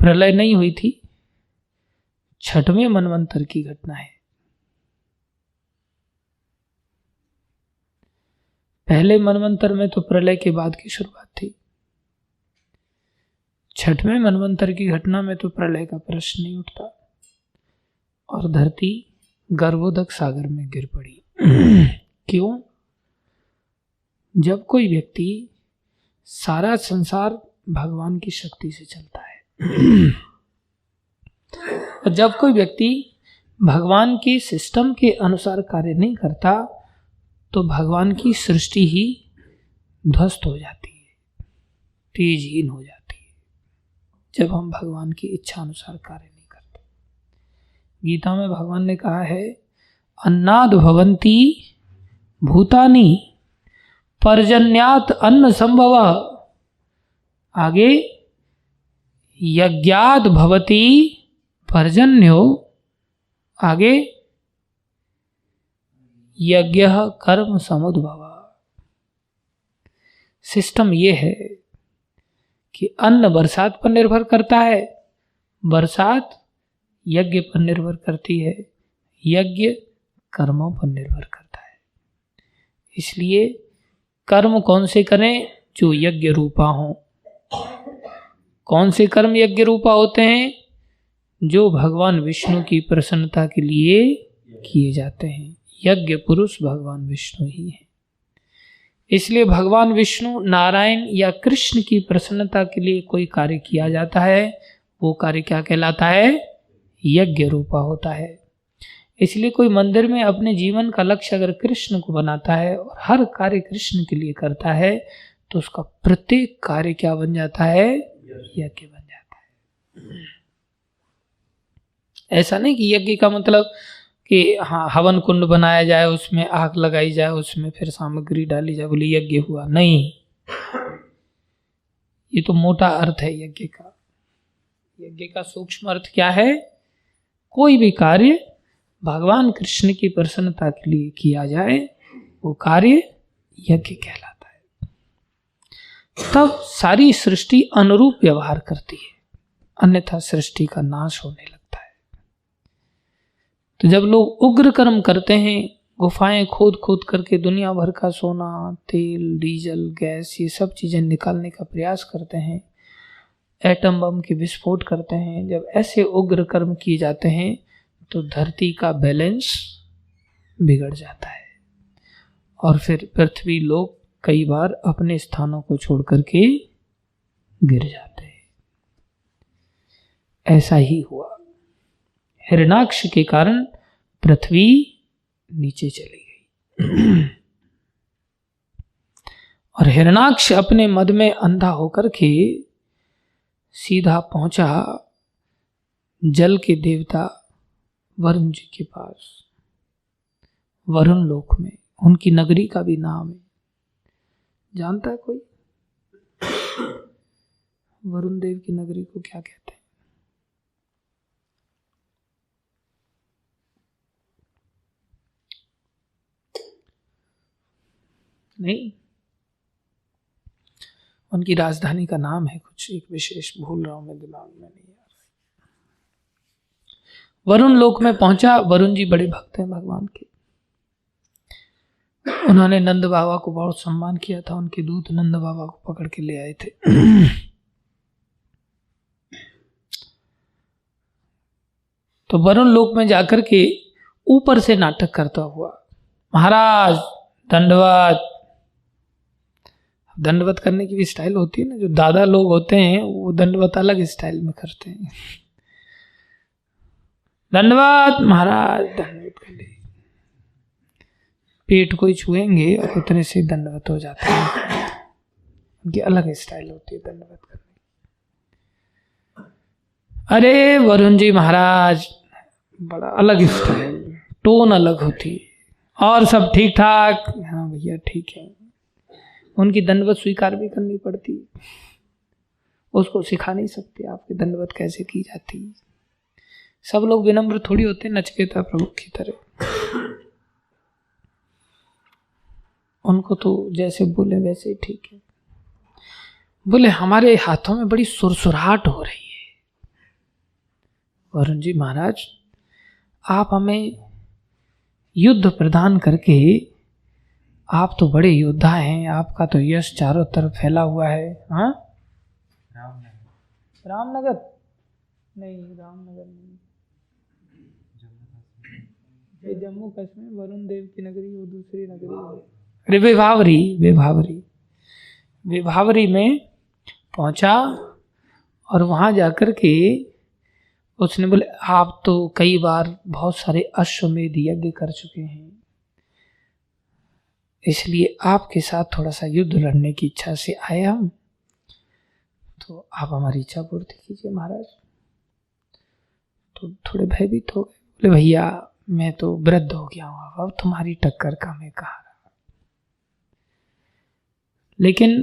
प्रलय नहीं हुई थी, 6वें मनवंतर की घटना है। पहले मनवंतर में तो प्रलय के बाद की शुरुआत थी, 6वें मनवंतर की घटना में तो प्रलय का प्रश्न नहीं उठता और धरती गर्भोदक सागर में गिर पड़ी। क्यों? जब कोई व्यक्ति, सारा संसार भगवान की शक्ति से चलता है और जब कोई व्यक्ति भगवान के सिस्टम के अनुसार कार्य नहीं करता तो भगवान की सृष्टि ही ध्वस्त हो जाती है, तेजहीन हो जाती है, जब हम भगवान की इच्छा अनुसार कार्य नहीं करते। गीता में भगवान ने कहा है, अन्नाद भवन्ति भूतानि पर्जन्यात अन्न संभव, आगे यज्ञात भवति पर्जन्यो, आगे यज्ञ कर्म समुद्भव। सिस्टम ये है कि अन्न बरसात पर निर्भर करता है, बरसात यज्ञ पर निर्भर करती है, यज्ञ कर्मों पर निर्भर करता है। इसलिए कर्म कौन से करें? जो यज्ञ रूपा हों। कौन से कर्म यज्ञ रूपा होते हैं? जो भगवान विष्णु की प्रसन्नता के लिए किए जाते हैं। यज्ञ पुरुष भगवान विष्णु ही हैं। इसलिए भगवान विष्णु, नारायण या कृष्ण की प्रसन्नता के लिए कोई कार्य किया जाता है, वो कार्य क्या कहलाता है? यज्ञ रूपा होता है। इसलिए कोई मंदिर में अपने जीवन का लक्ष्य अगर कृष्ण को बनाता है और हर कार्य कृष्ण के लिए करता है तो उसका प्रत्येक कार्य क्या बन जाता है? यज्ञ बन जाता है। ऐसा नहीं कि यज्ञ का मतलब कि हाँ हवन कुंड बनाया जाए, उसमें आग लगाई जाए, उसमें फिर सामग्री डाली जाए, बोले यज्ञ हुआ। नहीं, ये तो मोटा अर्थ है यज्ञ का। यज्ञ का सूक्ष्म अर्थ क्या है? कोई भी कार्य भगवान कृष्ण की प्रसन्नता के लिए किया जाए, वो कार्य यज्ञ कहलाता है। तब सारी सृष्टि अनुरूप व्यवहार करती है, अन्यथा सृष्टि का नाश होने लगता है। तो जब लोग उग्र कर्म करते हैं, गुफाएं खोद खोद करके दुनिया भर का सोना, तेल, डीजल, गैस, ये सब चीजें निकालने का प्रयास करते हैं, एटम बम के विस्फोट करते हैं, जब ऐसे उग्र कर्म किए जाते हैं तो धरती का बैलेंस बिगड़ जाता है और फिर पृथ्वी लोग कई बार अपने स्थानों को छोड़ करके गिर जाते हैं। ऐसा ही हुआ। हिरण्याक्ष के कारण पृथ्वी नीचे चली गई और हिरण्याक्ष अपने मद में अंधा होकर के सीधा पहुंचा जल के देवता वरुण जी के पास, वरुण लोक में। उनकी नगरी का भी नाम है, जानता है कोई? वरुण देव की नगरी को क्या कहते हैं? नहीं, उनकी राजधानी का नाम है कुछ, एक विशेष, भूल रहा हूं मैं, दिमाग में नहीं आ रहा। वरुण लोक में पहुंचा। वरुण जी बड़े भक्त हैं भगवान के। उन्होंने नंद बाबा को बहुत सम्मान किया था। उनके दूत नंद बाबा को पकड़ के ले आए थे। तो वरुण लोक में जाकर के ऊपर से नाटक करता हुआ, महाराज दंडवत। दंडवत करने की भी स्टाइल होती है ना, जो दादा लोग होते हैं वो दंडवत अलग स्टाइल में करते हैं। दंडवत महाराज, दंडवत कर ले, पेट को ही छुएंगे और उतने से दंडवत हो जाता है। उनकी अलग स्टाइल होती है दंडवत करने। अरे वरुण जी महाराज, बड़ा अलग स्टाइल, टोन अलग होती है। और सब ठीक ठाक? हाँ भैया ठीक है। उनकी दंडवत स्वीकार भी करनी पड़ती है, उसको सिखा नहीं सकते आपकी दंडवत कैसे की जाती है। सब लोग विनम्र थोड़ी होते, नचकेता प्रमुख की तरह। उनको तो जैसे बोले वैसे ही ठीक है। बोले हमारे हाथों में बड़ी सुरसुराहट हो रही है। वरुण जी महाराज, आप हमें युद्ध प्रदान करके, आप तो बड़े योद्धा हैं, आपका तो यश चारों तरफ फैला हुआ है। हाँ, रामनगर नहीं, रामनगर नहीं, ये जम्मू कश्मीर, वरुण देव की नगरी, वो दूसरी नगरी है। अरे विभावरी, विभावरी, विभावरी में पहुंचा और वहां जाकर के उसने बोले आप तो कई बार बहुत सारे अश्वमेध यज्ञ कर चुके हैं, इसलिए आपके साथ थोड़ा सा युद्ध लड़ने की इच्छा से आए हम, तो आप हमारी इच्छा पूर्ति कीजिए महाराज। तो थोड़े भयभीत हो गए। बोले भैया मैं तो वृद्ध हो गया हूँ, अब तुम्हारी टक्कर का मैं कहाँ रहा, लेकिन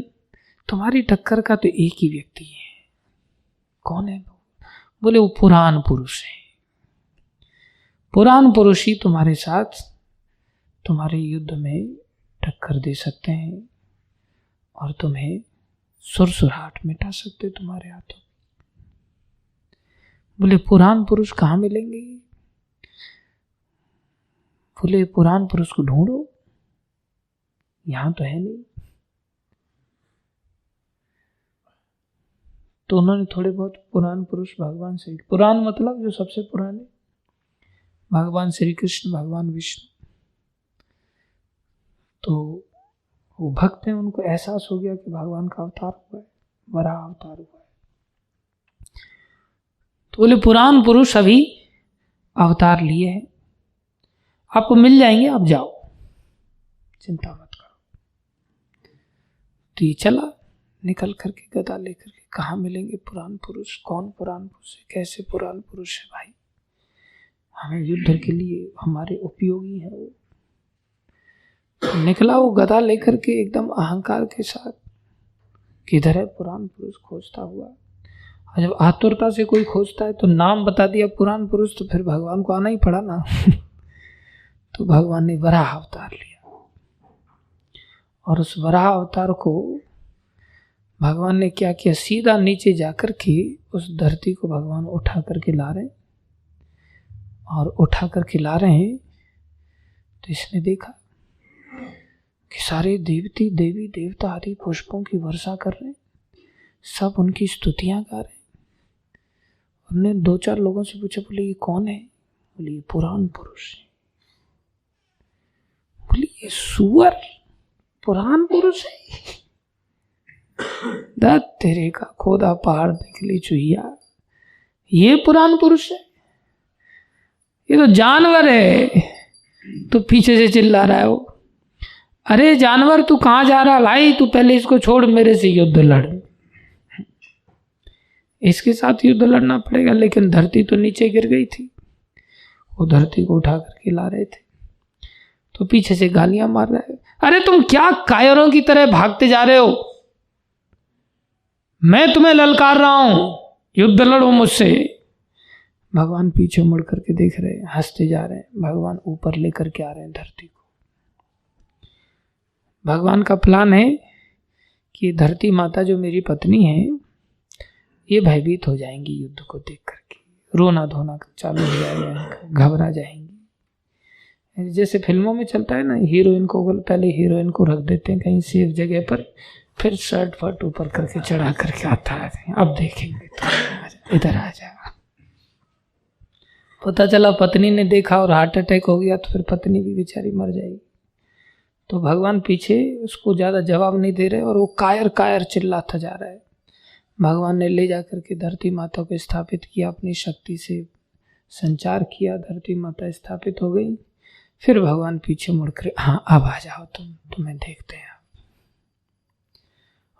तुम्हारी टक्कर का तो एक ही व्यक्ति है। कौन है वो? बोले वो पुराण पुरुष है। पुराण पुरुष ही तुम्हारे साथ तुम्हारे युद्ध में टक्कर दे सकते हैं और तुम्हें सुरसुराहट मिटा सकते तुम्हारे हाथों। बोले पुराण पुरुष कहाँ मिलेंगे? बोले पुराण पुरुष को ढूंढो, यहां तो है नहीं। तो उन्होंने थोड़े बहुत पुराण पुरुष भगवान श्री, पुराण मतलब जो सबसे पुराने, भगवान श्री कृष्ण, भगवान विष्णु, तो वो भक्त हैं, उनको एहसास हो गया कि भगवान का अवतार हुआ है, वराह अवतार हुआ है। तो बोले पुराण पुरुष अभी अवतार लिए हैं, आपको मिल जाएंगे, आप जाओ, चिंता मत करो। तो ये चला निकल करके गदा लेकर के। कहाँ मिलेंगे पुराण पुरुष? कौन पुराण पुरुष है? कैसे पुराण पुरुष है भाई? हमें युद्ध के लिए हमारे उपयोगी है वो। तो निकला वो गदा लेकर के एकदम अहंकार के साथ, किधर है पुराण पुरुष खोजता हुआ। और जब आतुरता से कोई खोजता है तो नाम बता दिया पुराण पुरुष, तो फिर भगवान को आना ही पड़ा ना। तो भगवान ने वराह अवतार लिया और उस वराह अवतार को भगवान ने क्या किया, सीधा नीचे जाकर के उस धरती को भगवान उठा करके ला रहे, और उठा करके ला रहे हैं। तो इसने देखा कि सारे देवती देवी देवता आदि पुष्पों की वर्षा कर रहे हैं, सब उनकी स्तुतियां गा रहे हैं। उन्होंने दो चार लोगों से पूछा, बोले ये कौन है? बोले ये पुराण पुरुष है। बोले ये सुअर पुराण पुरुष है? दत्त तेरे का खोदा पहाड़ निकली चुहिया, ये पुराण पुरुष है? ये तो जानवर है। तो पीछे से चिल्ला रहा है वो, अरे जानवर तू कहाँ जा रहा भाई, तू पहले इसको छोड़, मेरे से युद्ध लड़। इसके साथ युद्ध लड़ना पड़ेगा। लेकिन धरती तो नीचे गिर गई थी, वो धरती को उठा करके ला रहे थे। तो पीछे से गालियां मार रहा है, अरे तुम क्या कायरों की तरह भागते जा रहे हो, मैं तुम्हें ललकार रहा हूं, युद्ध लड़ो मुझसे। भगवान पीछे मुड़ करके देख रहे हैं, हंसते जा रहे हैं। भगवान ऊपर लेकर के आ रहे हैं धरती को। भगवान का प्लान है कि धरती माता जो मेरी पत्नी है, ये भयभीत हो जाएंगी युद्ध को देख करके, रोना धोना चालू हो जाएगा, घबरा जाएंगी। जैसे फिल्मों में चलता है ना, हीरोइन को पहले हीरोइन को रख देते हैं कहीं सेफ जगह पर, फिर शर्ट फट ऊपर करके चढ़ा करके आता है, अब देखेंगे तो इधर आ जा। पता चला पत्नी ने देखा और हार्ट अटैक हो गया, तो फिर पत्नी भी बेचारी मर जाएगी। तो भगवान पीछे उसको ज़्यादा जवाब नहीं दे रहे और वो कायर कायर चिल्लाता जा रहा है। भगवान ने ले जा करके धरती माता को स्थापित किया, अपनी शक्ति से संचार किया, धरती माता स्थापित हो गई। फिर भगवान पीछे मुड़कर, हाँ अब आ जाओ तुम्हें देखते हैं।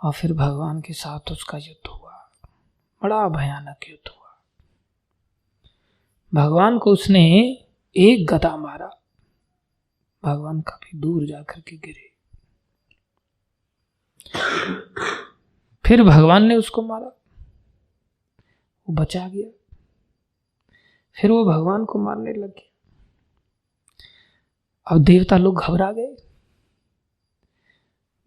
और फिर भगवान के साथ उसका युद्ध हुआ, बड़ा भयानक युद्ध हुआ। भगवान को उसने एक गदा मारा, भगवान काफी दूर जाकर के गिरे। फिर भगवान ने उसको मारा, वो बचा गया। फिर वो भगवान को मारने लगे। अब देवता लोग घबरा गए,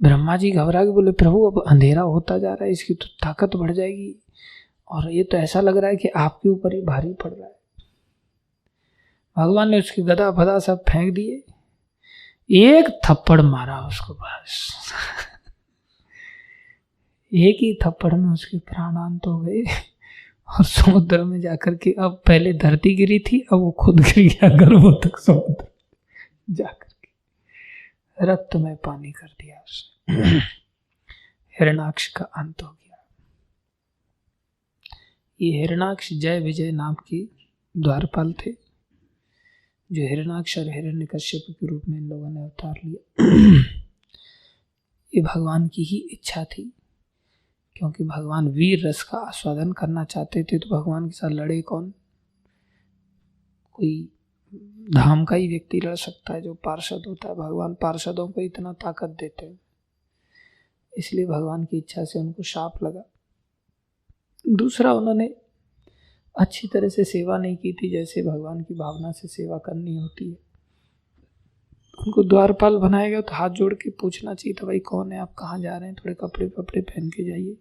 ब्रह्मा जी घबरा के बोले प्रभु अब अंधेरा होता जा रहा है, इसकी तो ताकत बढ़ जाएगी और ये तो ऐसा लग रहा है कि आपके ऊपर ही भारी पड़ रहा है। भगवान ने उसकी गदा फदा सब फेंक दिए, एक थप्पड़ मारा उसको, बस एक ही थप्पड़ में उसके प्राणांत हो गए और समुद्र में जाकर के, अब पहले धरती गिरी थी, अब वो खुद गिर गया गर्भों तक समुद्र जाकर के रक्त में पानी कर दिया उसने। हिरणाक्ष का अंत हो गया। ये हिरणाक्ष जय विजय नाम के द्वारपाल थे, जो हिरणाक्ष और हिरण्यकश्यप के रूप में इन लोगों ने अवतार लिया। ये भगवान की ही इच्छा थी, क्योंकि भगवान वीर रस का आस्वादन करना चाहते थे, तो भगवान के साथ लड़े कौन? कोई धाम का ही व्यक्ति लड़ सकता है जो पार्षद होता है। भगवान पार्षदों को इतना ताकत देते हैं, इसलिए भगवान की इच्छा से उनको शाप लगा। दूसरा, उन्होंने अच्छी तरह से सेवा नहीं की थी, जैसे भगवान की भावना से सेवा करनी होती है। उनको द्वारपाल बनाया गया तो हाथ जोड़ के पूछना चाहिए था, भाई कौन है आप, कहाँ जा रहे हैं, थोड़े कपड़े वपड़े पहन के जाइए,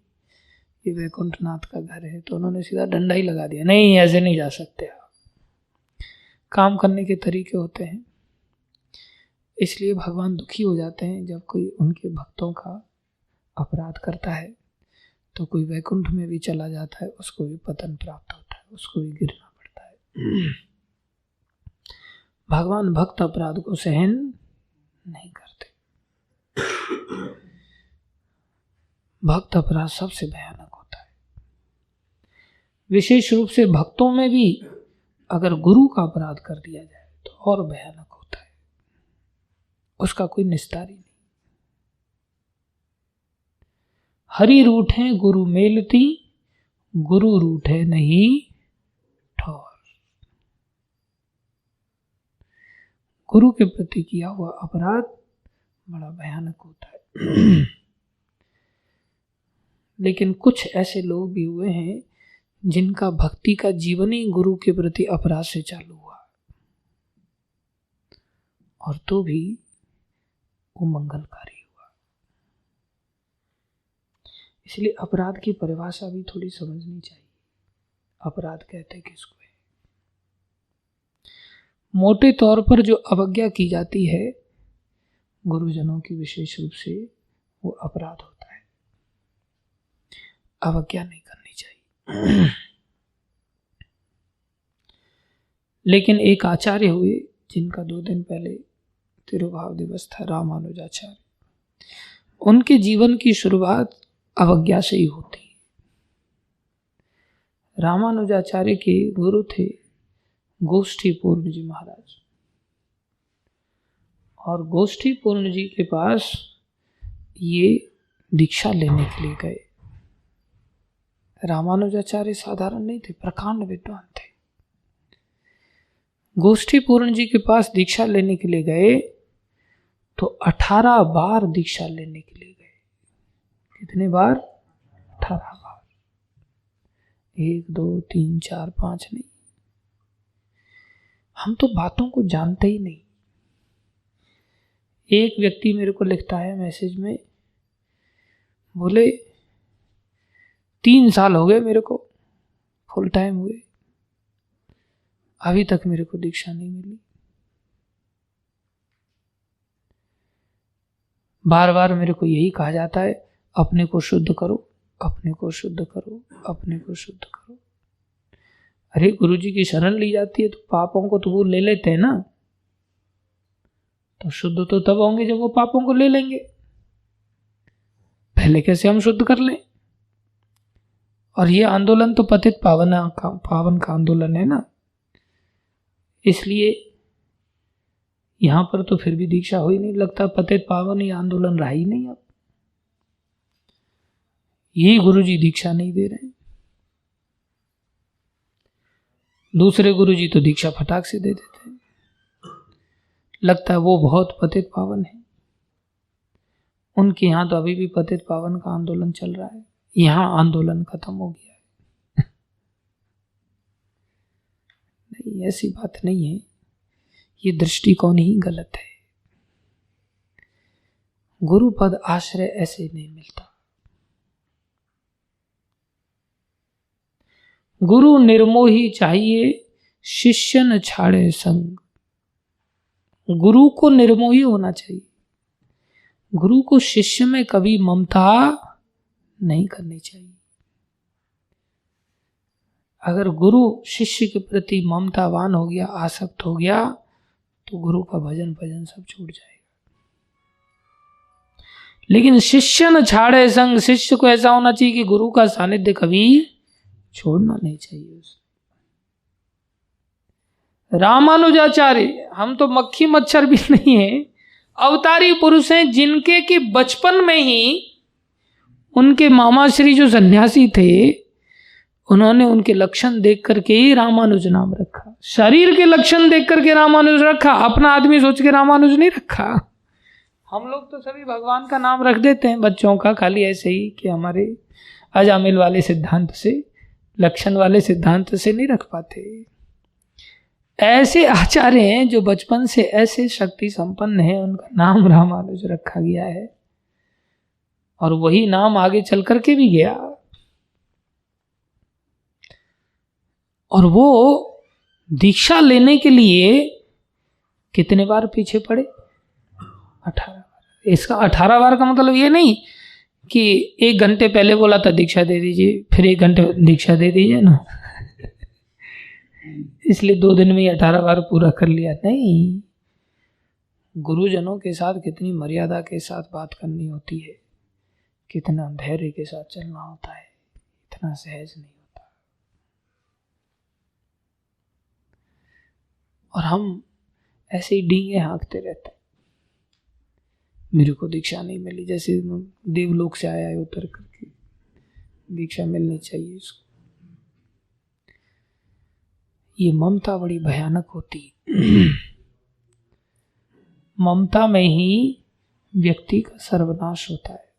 ये वैकुंठनाथ का घर है। तो उन्होंने सीधा डंडा ही लगा दिया, नहीं ऐसे नहीं जा सकते आप। काम करने के तरीके होते हैं, इसलिए भगवान दुखी हो जाते हैं जब कोई उनके भक्तों का अपराध करता है। तो कोई वैकुंठ में भी चला जाता है, उसको भी पतन प्राप्त होता है, उसको भी गिरना पड़ता है। भगवान भक्त अपराध को सहन नहीं करते। भक्त अपराध सबसे भयानक होता है। विशेष रूप से भक्तों में भी अगर गुरु का अपराध कर दिया जाए तो और भयानक होता है, उसका कोई निस्तार ही नहीं। हरि रूठे गुरु मेलती, गुरु रूठे नहीं ठोर। गुरु के प्रति किया हुआ अपराध बड़ा भयानक होता है। लेकिन कुछ ऐसे लोग भी हुए हैं जिनका भक्ति का जीवन ही गुरु के प्रति अपराध से चालू हुआ, और तो भी वो मंगलकारी हुआ। इसलिए अपराध की परिभाषा भी थोड़ी समझनी चाहिए। अपराध कहते किसको है? मोटे तौर पर जो अवज्ञा की जाती है गुरुजनों की, विशेष रूप से वो अपराध होता है। अवज्ञा नहीं करनी चाहिए। लेकिन एक आचार्य हुए जिनका 2 दिन पहले तिरुभाव दिवस था, रामानुजाचार्य। उनके जीवन की शुरुआत अवज्ञा से ही होती है। रामानुजाचार्य के गुरु थे गोष्ठी पूर्ण जी महाराज, और गोष्ठी पूर्ण जी के पास ये दीक्षा लेने के लिए गए। रामानुजाचार्य साधारण नहीं थे, प्रकांड विद्वान थे। गोष्ठी पूर्ण जी के पास दीक्षा लेने के लिए गए तो 18 बार दीक्षा लेने के लिए गए। कितने बार? 18 बार। 1 2 3 4 5 नहीं। हम तो बातों को जानते ही नहीं। एक व्यक्ति मेरे को लिखता है मैसेज में, बोले 3 साल हो गए मेरे को, फुल टाइम हुए, अभी तक मेरे को दीक्षा नहीं मिली। बार बार मेरे को यही कहा जाता है, अपने को शुद्ध करो, अपने को शुद्ध करो, अपने को शुद्ध करो। अरे गुरुजी की शरण ली जाती है तो पापों को तो वो ले लेते हैं ना, तो शुद्ध तो तब होंगे जब वो पापों को ले लेंगे। पहले कैसे हम शुद्ध कर लें? और ये आंदोलन तो पतित पावन का आंदोलन है ना, इसलिए यहां पर तो फिर भी दीक्षा हो ही नहीं। लगता पतित पावन ये आंदोलन रहा ही नहीं। अब यही गुरुजी दीक्षा नहीं दे रहे हैं। दूसरे गुरुजी तो दीक्षा फटाक से दे देते हैं, लगता है वो बहुत पतित पावन है। उनके यहाँ तो अभी भी पतित पावन का आंदोलन चल रहा है, यहाँ आंदोलन खत्म हो गया है। नहीं, ऐसी बात नहीं है, ये दृष्टिकोण ही गलत है। गुरु पद आश्रय ऐसे नहीं मिलता। गुरु निर्मोही चाहिए, शिष्य न छाड़े संग। गुरु को निर्मोही होना चाहिए। गुरु को शिष्य में कभी ममता नहीं करनी चाहिए। अगर गुरु शिष्य के प्रति ममतावान हो गया, आसक्त हो गया, तो गुरु का भजन सब छूट जाएगा। लेकिन शिष्य न छाड़े संग, शिष्य को ऐसा होना चाहिए कि गुरु का सानिध्य कभी छोड़ना नहीं चाहिए उसे। रामानुजाचार्य, हम तो मक्खी मच्छर भी नहीं है, अवतारी पुरुष हैं जिनके कि बचपन में ही उनके मामा श्री जो सन्यासी थे, उन्होंने उनके लक्षण देख करके ही रामानुज नाम रखा। शरीर के लक्षण देख करके रामानुज रखा, अपना आदमी सोच के रामानुज नहीं रखा। हम लोग तो सभी भगवान का नाम रख देते हैं बच्चों का, खाली ऐसे ही कि हमारे अजामिल वाले सिद्धांत से, लक्षण वाले सिद्धांत से नहीं रख पाते। ऐसे आचार्य हैं जो बचपन से ऐसे शक्ति संपन्न हैं, उनका नाम रामानुज रखा गया है, और वही नाम आगे चल करके भी गया। और वो दीक्षा लेने के लिए कितने बार पीछे पड़े? 18 बार। इसका 18 बार का मतलब ये नहीं कि 1 घंटे पहले बोला था दीक्षा दे दीजिए, फिर 1 घंटे दीक्षा दे दीजिए ना, इसलिए 2 दिन में ही 18 बार पूरा कर लिया। नहीं, गुरुजनों के साथ कितनी मर्यादा के साथ बात करनी होती है, कितना धैर्य के साथ चलना होता है, इतना सहज नहीं होता। और हम ऐसे ही डींगे हाँकते रहते हैं, मेरे को दीक्षा नहीं मिली, जैसे देवलोक से आया है उतर करके, दीक्षा मिलनी चाहिए इसको। ये ममता बड़ी भयानक होती है। ममता में ही व्यक्ति का सर्वनाश होता है।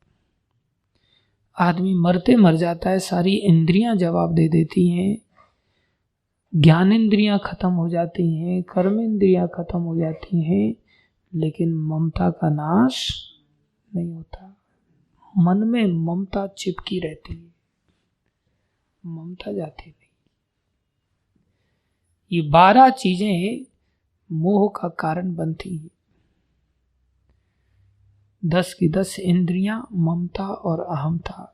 आदमी मरते मर जाता है, सारी इंद्रियां जवाब दे देती हैं, ज्ञान इंद्रियां खत्म हो जाती हैं, कर्म इंद्रियां खत्म हो जाती हैं, लेकिन ममता का नाश नहीं होता। मन में ममता चिपकी रहती है, ममता जाती नहीं। ये 12 चीजें मोह का कारण बनती हैं। 10 की 10 इंद्रियां, ममता और अहमता।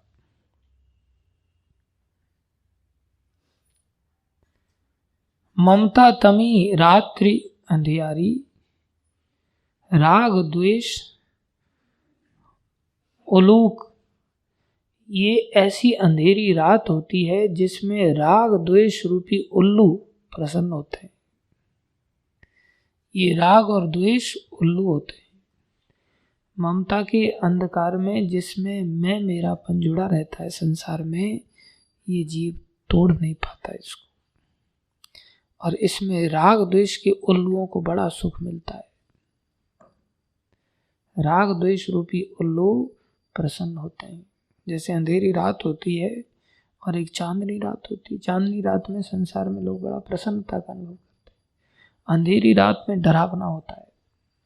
ममता तमी रात्रि अंधियारी, राग द्वेष उलूक। ये ऐसी अंधेरी रात होती है जिसमें राग द्वेष रूपी उल्लू प्रसन्न होते हैं। ये राग और द्वेष उल्लू होते हैं। ममता के अंधकार में जिसमें मैं मेरापन जुड़ा रहता है संसार में, ये जीव तोड़ नहीं पाता इसको। और इसमें राग द्वेष के उल्लुओं को बड़ा सुख मिलता है। राग द्वेष रूपी उल्लू प्रसन्न होते हैं। जैसे अंधेरी रात होती है और एक चांदनी रात होती है। चांदनी रात में संसार में लोग बड़ा प्रसन्नता का अनुभव करते हैं। अंधेरी रात में डरावना होता है,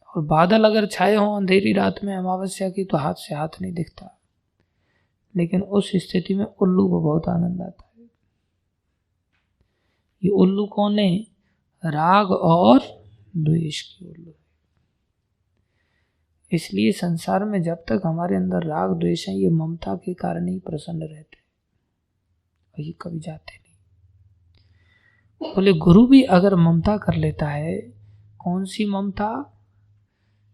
और बादल अगर छाए हों अंधेरी रात में अमावस्या की, तो हाथ से हाथ नहीं दिखता। लेकिन उस स्थिति में उल्लू को बहुत आनंद आता है। ये उल्लू कौन है? राग और द्वेष के उल्लू। इसलिए संसार में जब तक हमारे अंदर राग द्वेष है, ये ममता के कारण ही प्रसन्न रहते हैं, और ये कभी जाते नहीं। बोले गुरु भी अगर ममता कर लेता है, कौन सी ममता?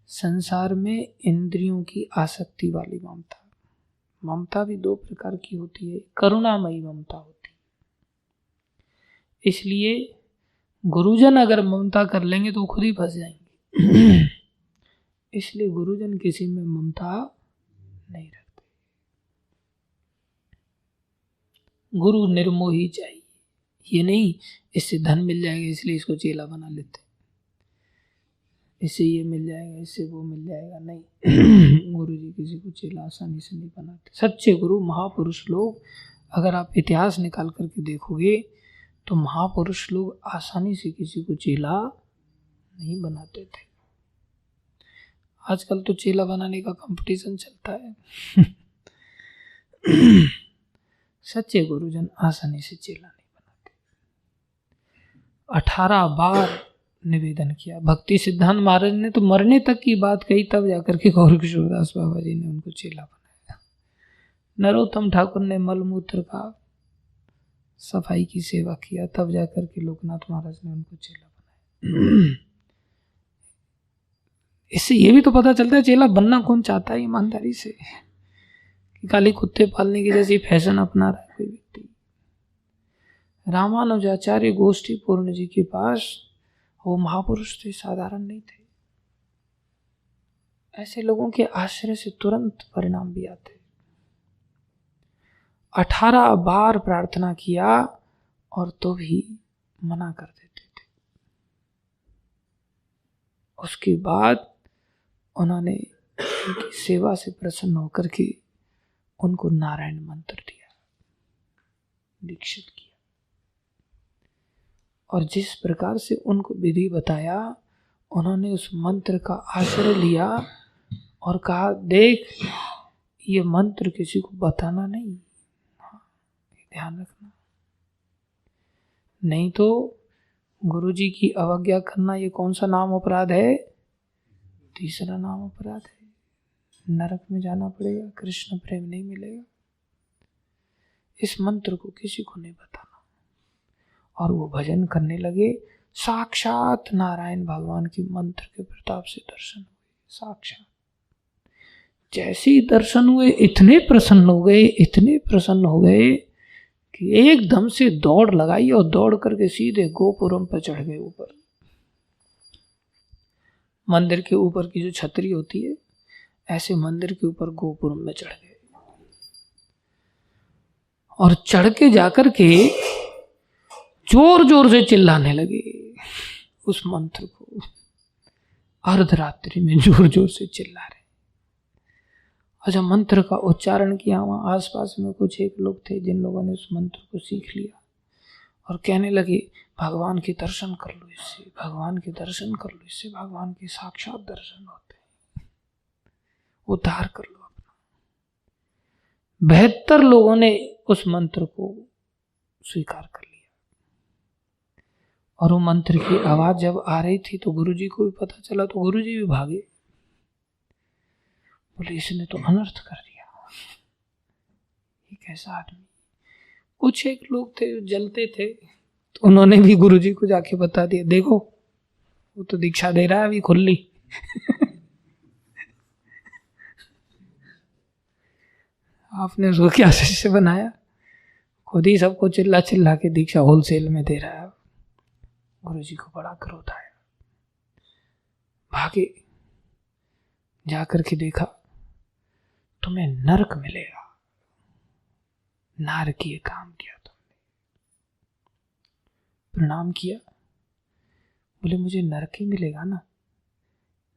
संसार में इंद्रियों की आसक्ति वाली ममता। ममता भी 2 प्रकार की होती है। करुणामयी ममता होती है। इसलिए गुरुजन अगर ममता कर लेंगे तो खुद ही फंस जाएंगे। इसलिए गुरुजन किसी में ममता नहीं रखते। गुरु निर्मोही चाहिए। ये नहीं इससे धन मिल जाएगा इसलिए इसको चेला बना लेते, इससे ये मिल जाएगा इससे वो मिल जाएगा, नहीं। गुरु जी किसी को चेला आसानी से नहीं बनाते। सच्चे गुरु महापुरुष लोग, अगर आप इतिहास निकाल करके देखोगे तो महापुरुष लोग आसानी से किसी को चेला नहीं बनाते थे। आजकल तो चेला बनाने का कंपटीशन चलता है। सच्चे गुरुजन आसानी से चेला नहीं बनाते। 18 बार निवेदन किया। भक्ति सिद्धांत महाराज ने तो मरने तक की बात कही, तब जाकर के गौर किशोरदास बाबा जी ने उनको चेला बनाया। नरोत्तम ठाकुर ने मलमूत्र का सफाई की सेवा किया, तब जाकर के लोकनाथ महाराज ने उनको चेला बनाया। इससे ये भी तो पता चलता है चेला बनना कौन चाहता है ईमानदारी से, कि खाली कुत्ते पालने की जैसी फैशन अपना रहा है कोई व्यक्ति। रामानुजाचार्य गोष्ठी पूर्ण जी के पास वो महापुरुष थे, साधारण नहीं थे। ऐसे लोगों के आश्रय से तुरंत परिणाम भी आते। 18 बार प्रार्थना किया और तो भी मना कर देते थे। उसके बाद उन्होंने उनकी सेवा से प्रसन्न होकर के उनको नारायण मंत्र दिया, दीक्षित किया। और जिस प्रकार से उनको विधि बताया, उन्होंने उस मंत्र का आश्रय लिया और कहा, देख ये मंत्र किसी को बताना नहीं, ध्यान रखना, नहीं तो गुरु जी की अवज्ञा करना ये कौन सा नाम अपराध है? तीसरा नाम अपराध है। नरक में जाना पड़ेगा, कृष्ण प्रेम नहीं मिलेगा। इस मंत्र को किसी को नहीं बताना। और वो भजन करने लगे। साक्षात नारायण भगवान की मंत्र के प्रताप से दर्शन हुए। साक्षात जैसे ही दर्शन हुए इतने प्रसन्न हो गए, इतने प्रसन्न हो गए कि एकदम से दौड़ लगाई और दौड़ करके सीधे गोपुरम पर चढ़ गए। ऊपर मंदिर के ऊपर की जो छतरी होती है, ऐसे मंदिर के ऊपर गोपुरम में चढ़ गए और चढ़ के जाकर के जोर जोर से चिल्लाने लगे उस मंत्र को। अर्धरात्रि में जोर जोर से चिल्ला रहे। और जब मंत्र का उच्चारण किया, वहां आसपास में कुछ एक लोग थे जिन लोगों ने उस मंत्र को सीख लिया और कहने लगे, भगवान के दर्शन कर लो इससे, भगवान के दर्शन कर लो इससे, भगवान के साक्षात दर्शन होते हैं, उद्धार कर लो अपना। 72 लोगों ने उस मंत्र को स्वीकार कर लिया। और वो मंत्र की आवाज जब आ रही थी तो गुरुजी को भी पता चला, तो गुरुजी भी भागे। बोले, इसने तो अनर्थ कर दिया, ये कैसा आदमी। कुछ एक लोग थे जो जलते थे, तो उन्होंने भी गुरुजी को जाके बता दिया, देखो वो तो दीक्षा दे रहा है अभी खुली। आपने उसको क्या शिष्य बनाया? खुद ही सबको चिल्ला चिल्ला के दीक्षा होलसेल में दे रहा है। गुरुजी को बड़ा क्रोध आया। भागे, जाकर के देखा, तुम्हें नरक मिलेगा, नारकीय काम किया तुमने। प्रणाम किया। बोले, मुझे नरक ही मिलेगा ना,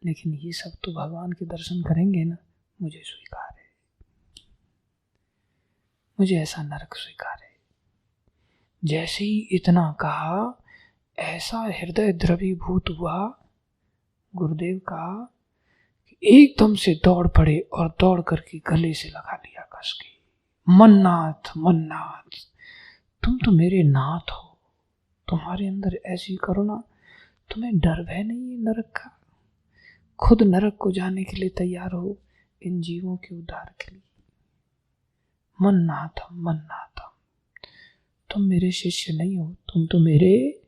लेकिन ये सब तो भगवान के दर्शन करेंगे ना, मुझे स्वीकार है, मुझे ऐसा नरक स्वीकार है। जैसे ही इतना कहा, ऐसा हृदय द्रवीभूत हुआ गुरुदेव का कि एकदम से दौड़ पड़े और दौड़ करके गले से लगा लिया कस के, मन्नाथ मन्नाथ, तुम तो मेरे नाथ हो, तुम्हारे अंदर ऐसी करुणा, तुम्हें डर भय नहीं है नरक का, खुद नरक को जाने के लिए तैयार हो इन जीवों के उद्धार के लिए। मन्नाथम मन्नाथम, तुम मेरे शिष्य नहीं हो, तुम तो मेरे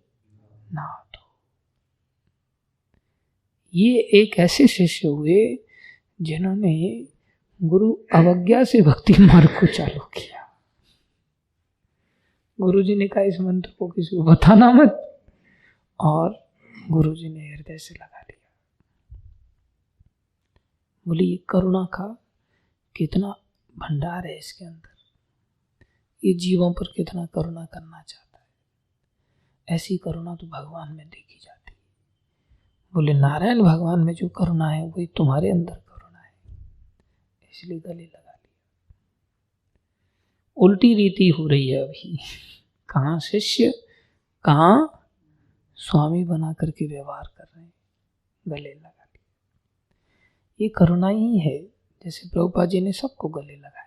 नाथ हो। ये एक ऐसे शिष्य हुए जिन्होंने गुरु अवज्ञा से भक्ति मार्ग को चालू किया। गुरुजी ने कहा, इस मंत्र को किसी को बताना मत, और गुरुजी ने हृदय से लगा लिया। बोली, ये करुणा का कितना भंडार है इसके अंदर, ये जीवों पर कितना करुणा करना चाहता है। ऐसी करुणा तो भगवान में देखी जाती है। बोले, नारायण भगवान में जो करुणा है वही तुम्हारे अंदर करुणा है, इसलिए गले लगा लिया। उल्टी रीति हो रही है अभी, कहाँ शिष्य कहाँ स्वामी बना करके व्यवहार कर रहे हैं, गले लगा लिया। ये करुणा ही है। जैसे प्रभुपाद जी ने सबको गले लगाया।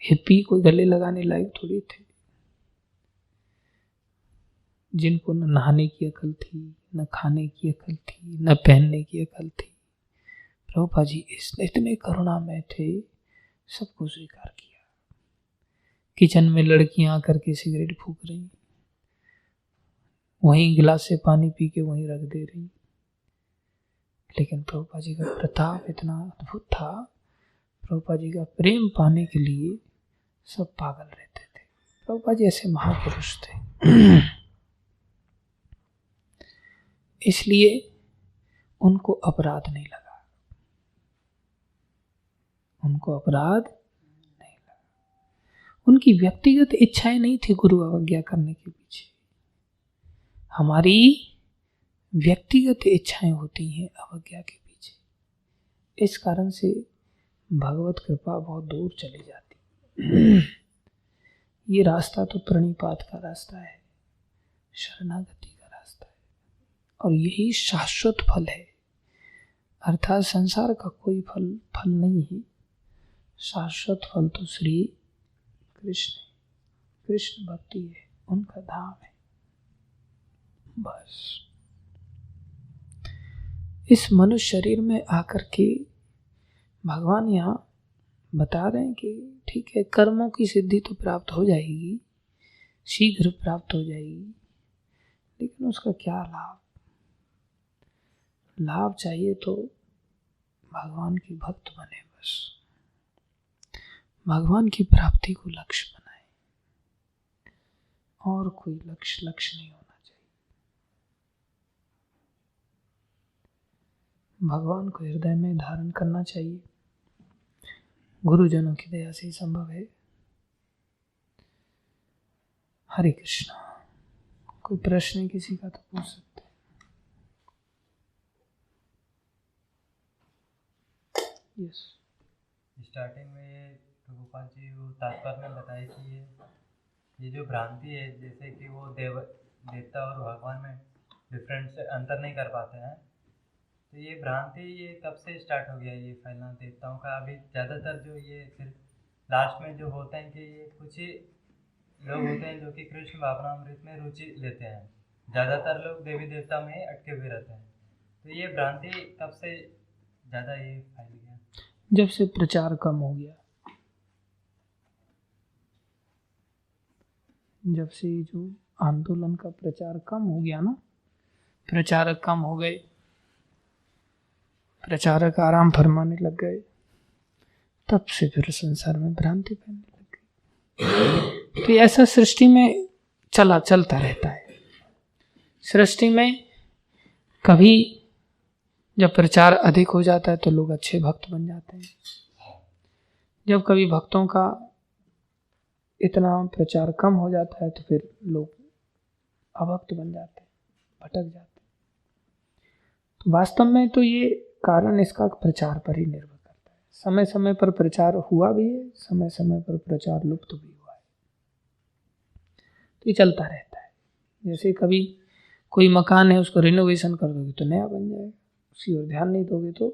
हिप्पी कोई गले लगाने लायक थोड़ी थे, जिनको न नहाने की अकल थी, न खाने की अकल थी, न पहनने की अकल थी। प्रभुपाद जी इतने करुणा में थे, सबको स्वीकार किया। किचन में लड़कियां आकर के सिगरेट फूंक रही, वहीं गिलास से पानी पी के वहीं रख दे रही, लेकिन प्रभुपाद जी का प्रताप इतना अद्भुत था। प्रभुपाद जी का प्रेम पाने के लिए सब पागल रहते थे। प्रभुपाद जी ऐसे महापुरुष थे। इसलिए उनको अपराध नहीं लगा, उनको अपराध नहीं लगा। उनकी व्यक्तिगत इच्छाएं नहीं थी गुरु अवज्ञा करने के पीछे। हमारी व्यक्तिगत इच्छाएं होती हैं अवज्ञा के पीछे। इस कारण से भगवत कृपा बहुत दूर चली जाती। ये रास्ता तो प्रणिपात का रास्ता है, शरणागति का रास्ता है, और यही शाश्वत फल है। अर्थात संसार का कोई फल नहीं है। शाश्वत फल तो श्री कृष्ण है, कृष्ण भक्ति है, उनका धाम है। बस इस मनुष्य शरीर में आकर के भगवान यहाँ बता रहे हैं कि ठीक है, कर्मों की सिद्धि तो प्राप्त हो जाएगी, शीघ्र प्राप्त हो जाएगी, लेकिन उसका क्या लाभ? लाभ चाहिए तो भगवान की भक्त बने, बस भगवान की प्राप्ति को लक्ष्य बनाए, और कोई लक्ष्य नहीं होना चाहिए। भगवान को हृदय में धारण करना चाहिए। गुरुजनों की दया से ही संभव है। हरे कृष्णा। कोई प्रश्न है किसी का तो पूछ सकते हैं। यस। स्टार्टिंग में प्रभुपाद जी वो तात्पर्य में बताए कि ये जो भ्रांति है, जैसे कि वो देवता और भगवान में डिफरेंस अंतर नहीं कर पाते हैं, तो ये भ्रांति ये कब से स्टार्ट हो गया ये फैलना देवताओं का? अभी ज़्यादातर जो ये सिर्फ लास्ट में जो होते हैं कि ये कुछ ही लोग होते हैं जो कि कृष्ण भावनामृत में रुचि लेते हैं, ज़्यादातर लोग देवी देवता में ही अटके हुए रहते हैं। तो ये भ्रांति कब से ज़्यादा ये फैल गया? जब से प्रचार कम हो गया, जब से जो आंदोलन का प्रचार कम हो गया ना, प्रचारक कम हो गए, प्रचारक आराम फरमाने लग गए, तब से फिर संसार में भ्रांति फैलने लग गई। तो ऐसा सृष्टि में चलता रहता है। सृष्टि में कभी जब प्रचार अधिक हो जाता है तो लोग अच्छे भक्त बन जाते हैं, जब कभी भक्तों का इतना प्रचार कम हो जाता है तो फिर लोग अभक्त बन जाते हैं, भटक जाते हैं। तो वास्तव में तो ये कारण इसका प्रचार पर ही निर्भर करता है। समय समय पर प्रचार हुआ भी है, समय समय पर प्रचार लुप्त भी हुआ है, तो ये चलता रहता है। जैसे कभी कोई मकान है, उसको रिनोवेशन कर दोगे तो नया बन जाएगा, उसी ओर ध्यान नहीं दोगे तो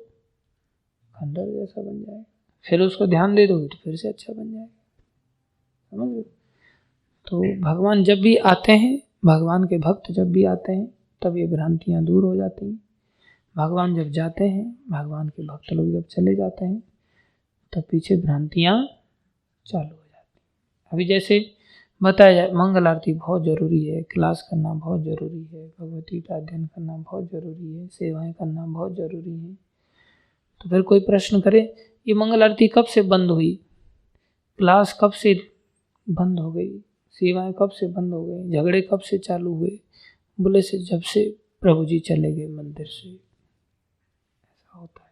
खंडर जैसा बन जाएगा, फिर उसको ध्यान दे दोगे तो फिर से अच्छा बन जाएगा। समझ? तो भगवान जब भी आते हैं, भगवान के भक्त जब भी आते हैं, तब ये भ्रांतियाँ दूर हो जाती हैं। भगवान जब जाते हैं, भगवान के भक्त लोग जब चले जाते हैं, तब पीछे भ्रांतियाँ चालू हो जाती हैं। अभी जैसे बताया जाए, मंगल आरती बहुत ज़रूरी है, क्लास करना बहुत ज़रूरी है, भगवती का अध्ययन करना बहुत ज़रूरी है, सेवाएं करना बहुत ज़रूरी है। तो फिर कोई प्रश्न करे, ये मंगल आरती कब से बंद हुई, क्लास कब से बंद हो गई, सेवाएं कब से बंद हो गई, झगड़े कब से चालू हुए? बोले से जब से प्रभु जी चले गए मंदिर से। ऐसा होता है।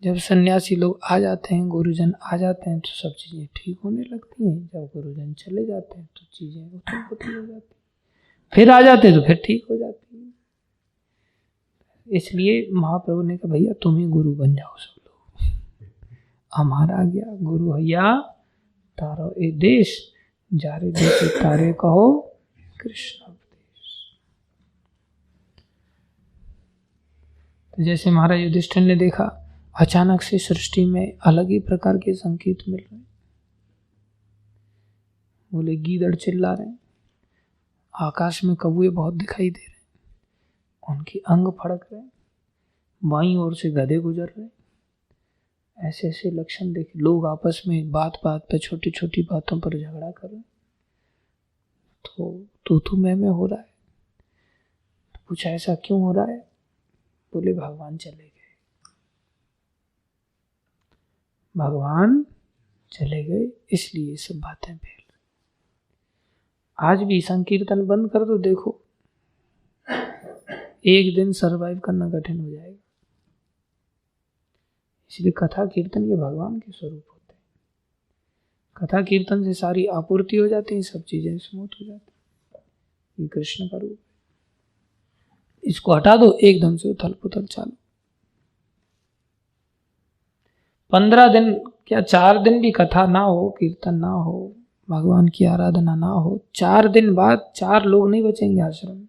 जब सन्यासी लोग आ जाते हैं, गुरुजन आ जाते हैं, तो सब चीज़ें ठीक होने लगती हैं। जब गुरुजन चले जाते हैं तो चीज़ें उथल-पुथल हो जाती हैं, फिर आ जाते हैं तो फिर ठीक हो जाती हैं। इसलिए महाप्रभु ने कहा, भैया तुम ही गुरु बन जाओ सब लोग, हमारा गया गुरु भैया तारो ए देश, जारे देश तारे कहो कृष्ण उपदेश। तो जैसे महाराज युधिष्ठिर ने देखा अचानक से सृष्टि में अलग ही प्रकार के संकेत मिल रहे हैं। बोले गीदड़ चिल्ला रहे हैं, आकाश में कौवे बहुत दिखाई दे रहे हैं, उनके अंग फड़क रहे हैं, बाईं ओर से गधे गुजर रहे हैं। ऐसे ऐसे लक्षण देखे। लोग आपस में बात बात पर छोटी छोटी बातों पर झगड़ा कर रहे हैं। तो तू मैं हो रहा है। तो पूछा ऐसा क्यों हो रहा है? बोले भगवान चले गए, भगवान चले गए इसलिए सब बातें फैल। आज भी संकीर्तन बंद कर दो, देखो एक दिन सरवाइव करना कठिन हो जाएगा। इसलिए कथा कीर्तन ये भगवान के स्वरूप होते हैं। कथा कीर्तन से सारी आपूर्ति हो जाती है, सब चीजें स्मूथ हो जाती है। ये कृष्ण का रूप है। इसको हटा दो, एकदम से उथल पुथल चालू। 15 दिन क्या 4 दिन भी कथा ना हो, कीर्तन ना हो, भगवान की आराधना ना हो, 4 दिन बाद 4 लोग नहीं बचेंगे आश्रम में।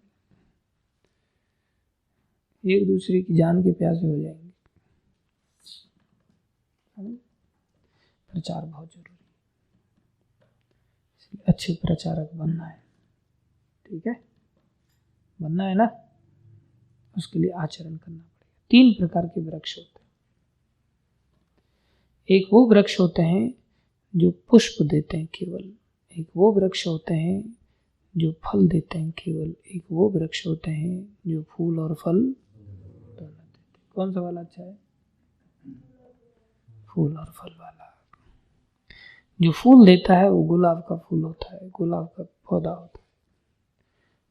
एक दूसरे की जान के प्यासे हो जाएंगे। प्रचार बहुत जरूरी है, इसलिए अच्छे प्रचारक बनना है। ठीक है, बनना है ना, उसके लिए आचरण करना पड़ेगा। 3 प्रकार के वृक्ष होते हैं। एक वो वृक्ष होते हैं जो पुष्प देते हैं केवल, एक वो वृक्ष होते हैं जो फल देते हैं केवल, एक वो वृक्ष होते हैं जो फूल और फल दोनों देते हैं। कौन सा वाला अच्छा है? फूल और फल वाला। जो फूल देता है वो गुलाब का फूल होता है, गुलाब का पौधा होता है।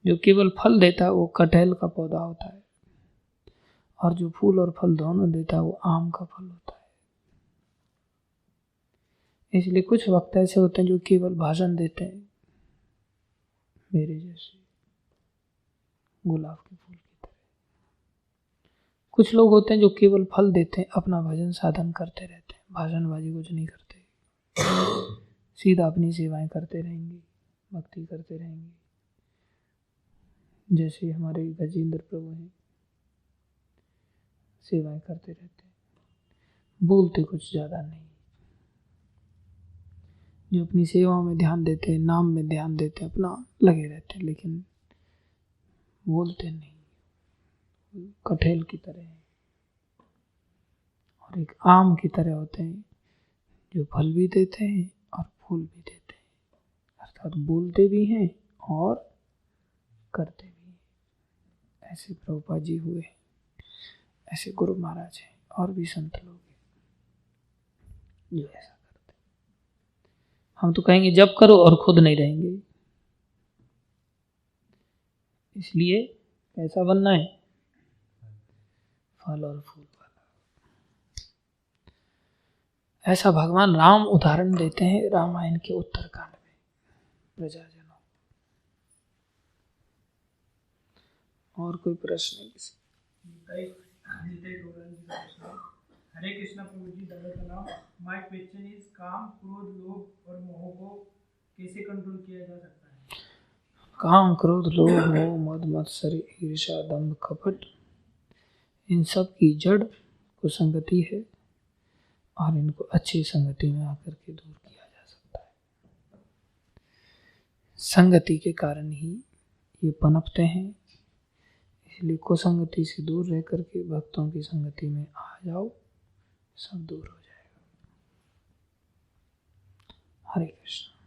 जो केवल फल देता है वो कटहल का पौधा होता है, और जो फूल और फल दोनों देता है वो आम का फल होता है। इसलिए कुछ वक्त ऐसे होते हैं जो केवल भाषण देते हैं, मेरे जैसे गुलाब के फूल की तरह। कुछ लोग होते हैं जो केवल फल देते हैं, अपना भजन साधन करते रहते हैं, भाषणबाजी कुछ नहीं करते, सीधा अपनी सेवाएं करते रहेंगे, भक्ति करते रहेंगे। जैसे हमारे गजेंद्र प्रभु हैं, सेवाएं करते रहते हैं, बोलते कुछ ज़्यादा नहीं। जो अपनी सेवाओं में ध्यान देते हैं, नाम में ध्यान देते हैं, अपना लगे रहते हैं, लेकिन बोलते नहीं। कटहल की तरह है और एक आम की तरह होते हैं, जो फल भी देते हैं और फूल भी देते हैं, अर्थात बोलते भी हैं और करते भी हैं। ऐसे प्रभुपाद जी हुए, ऐसे गुरु महाराज हैं, और भी संत लोग हैं जो ऐसा करते। हम तो कहेंगे जब करो और खुद नहीं रहेंगे। इसलिए कैसा बनना है? फल और फूल वाला। ऐसा भगवान राम उदाहरण देते हैं रामायण के उत्तरकांड में प्रजाजनों। और कोई प्रश्न? हरे कृष्णा प्रभु जी, दंडवत प्रणाम। माय क्वेश्चन इज काम, क्रोध, लोभ और मोह को कैसे कंट्रोल किया जा सकता है? काम, क्रोध, लोभ, मोह, मद मत्सर, ईर्ष्या, दंभ, कपट, इन सब की जड़ कुसंगति है, और इनको अच्छी संगति में आकर के दूर किया जा सकता है। संगति के कारण ही ये पनपते हैं। इसलिए कुसंगति से दूर रह करके भक्तों की संगति में आ जाओ, सब दूर हो जाएगा। हरे कृष्ण।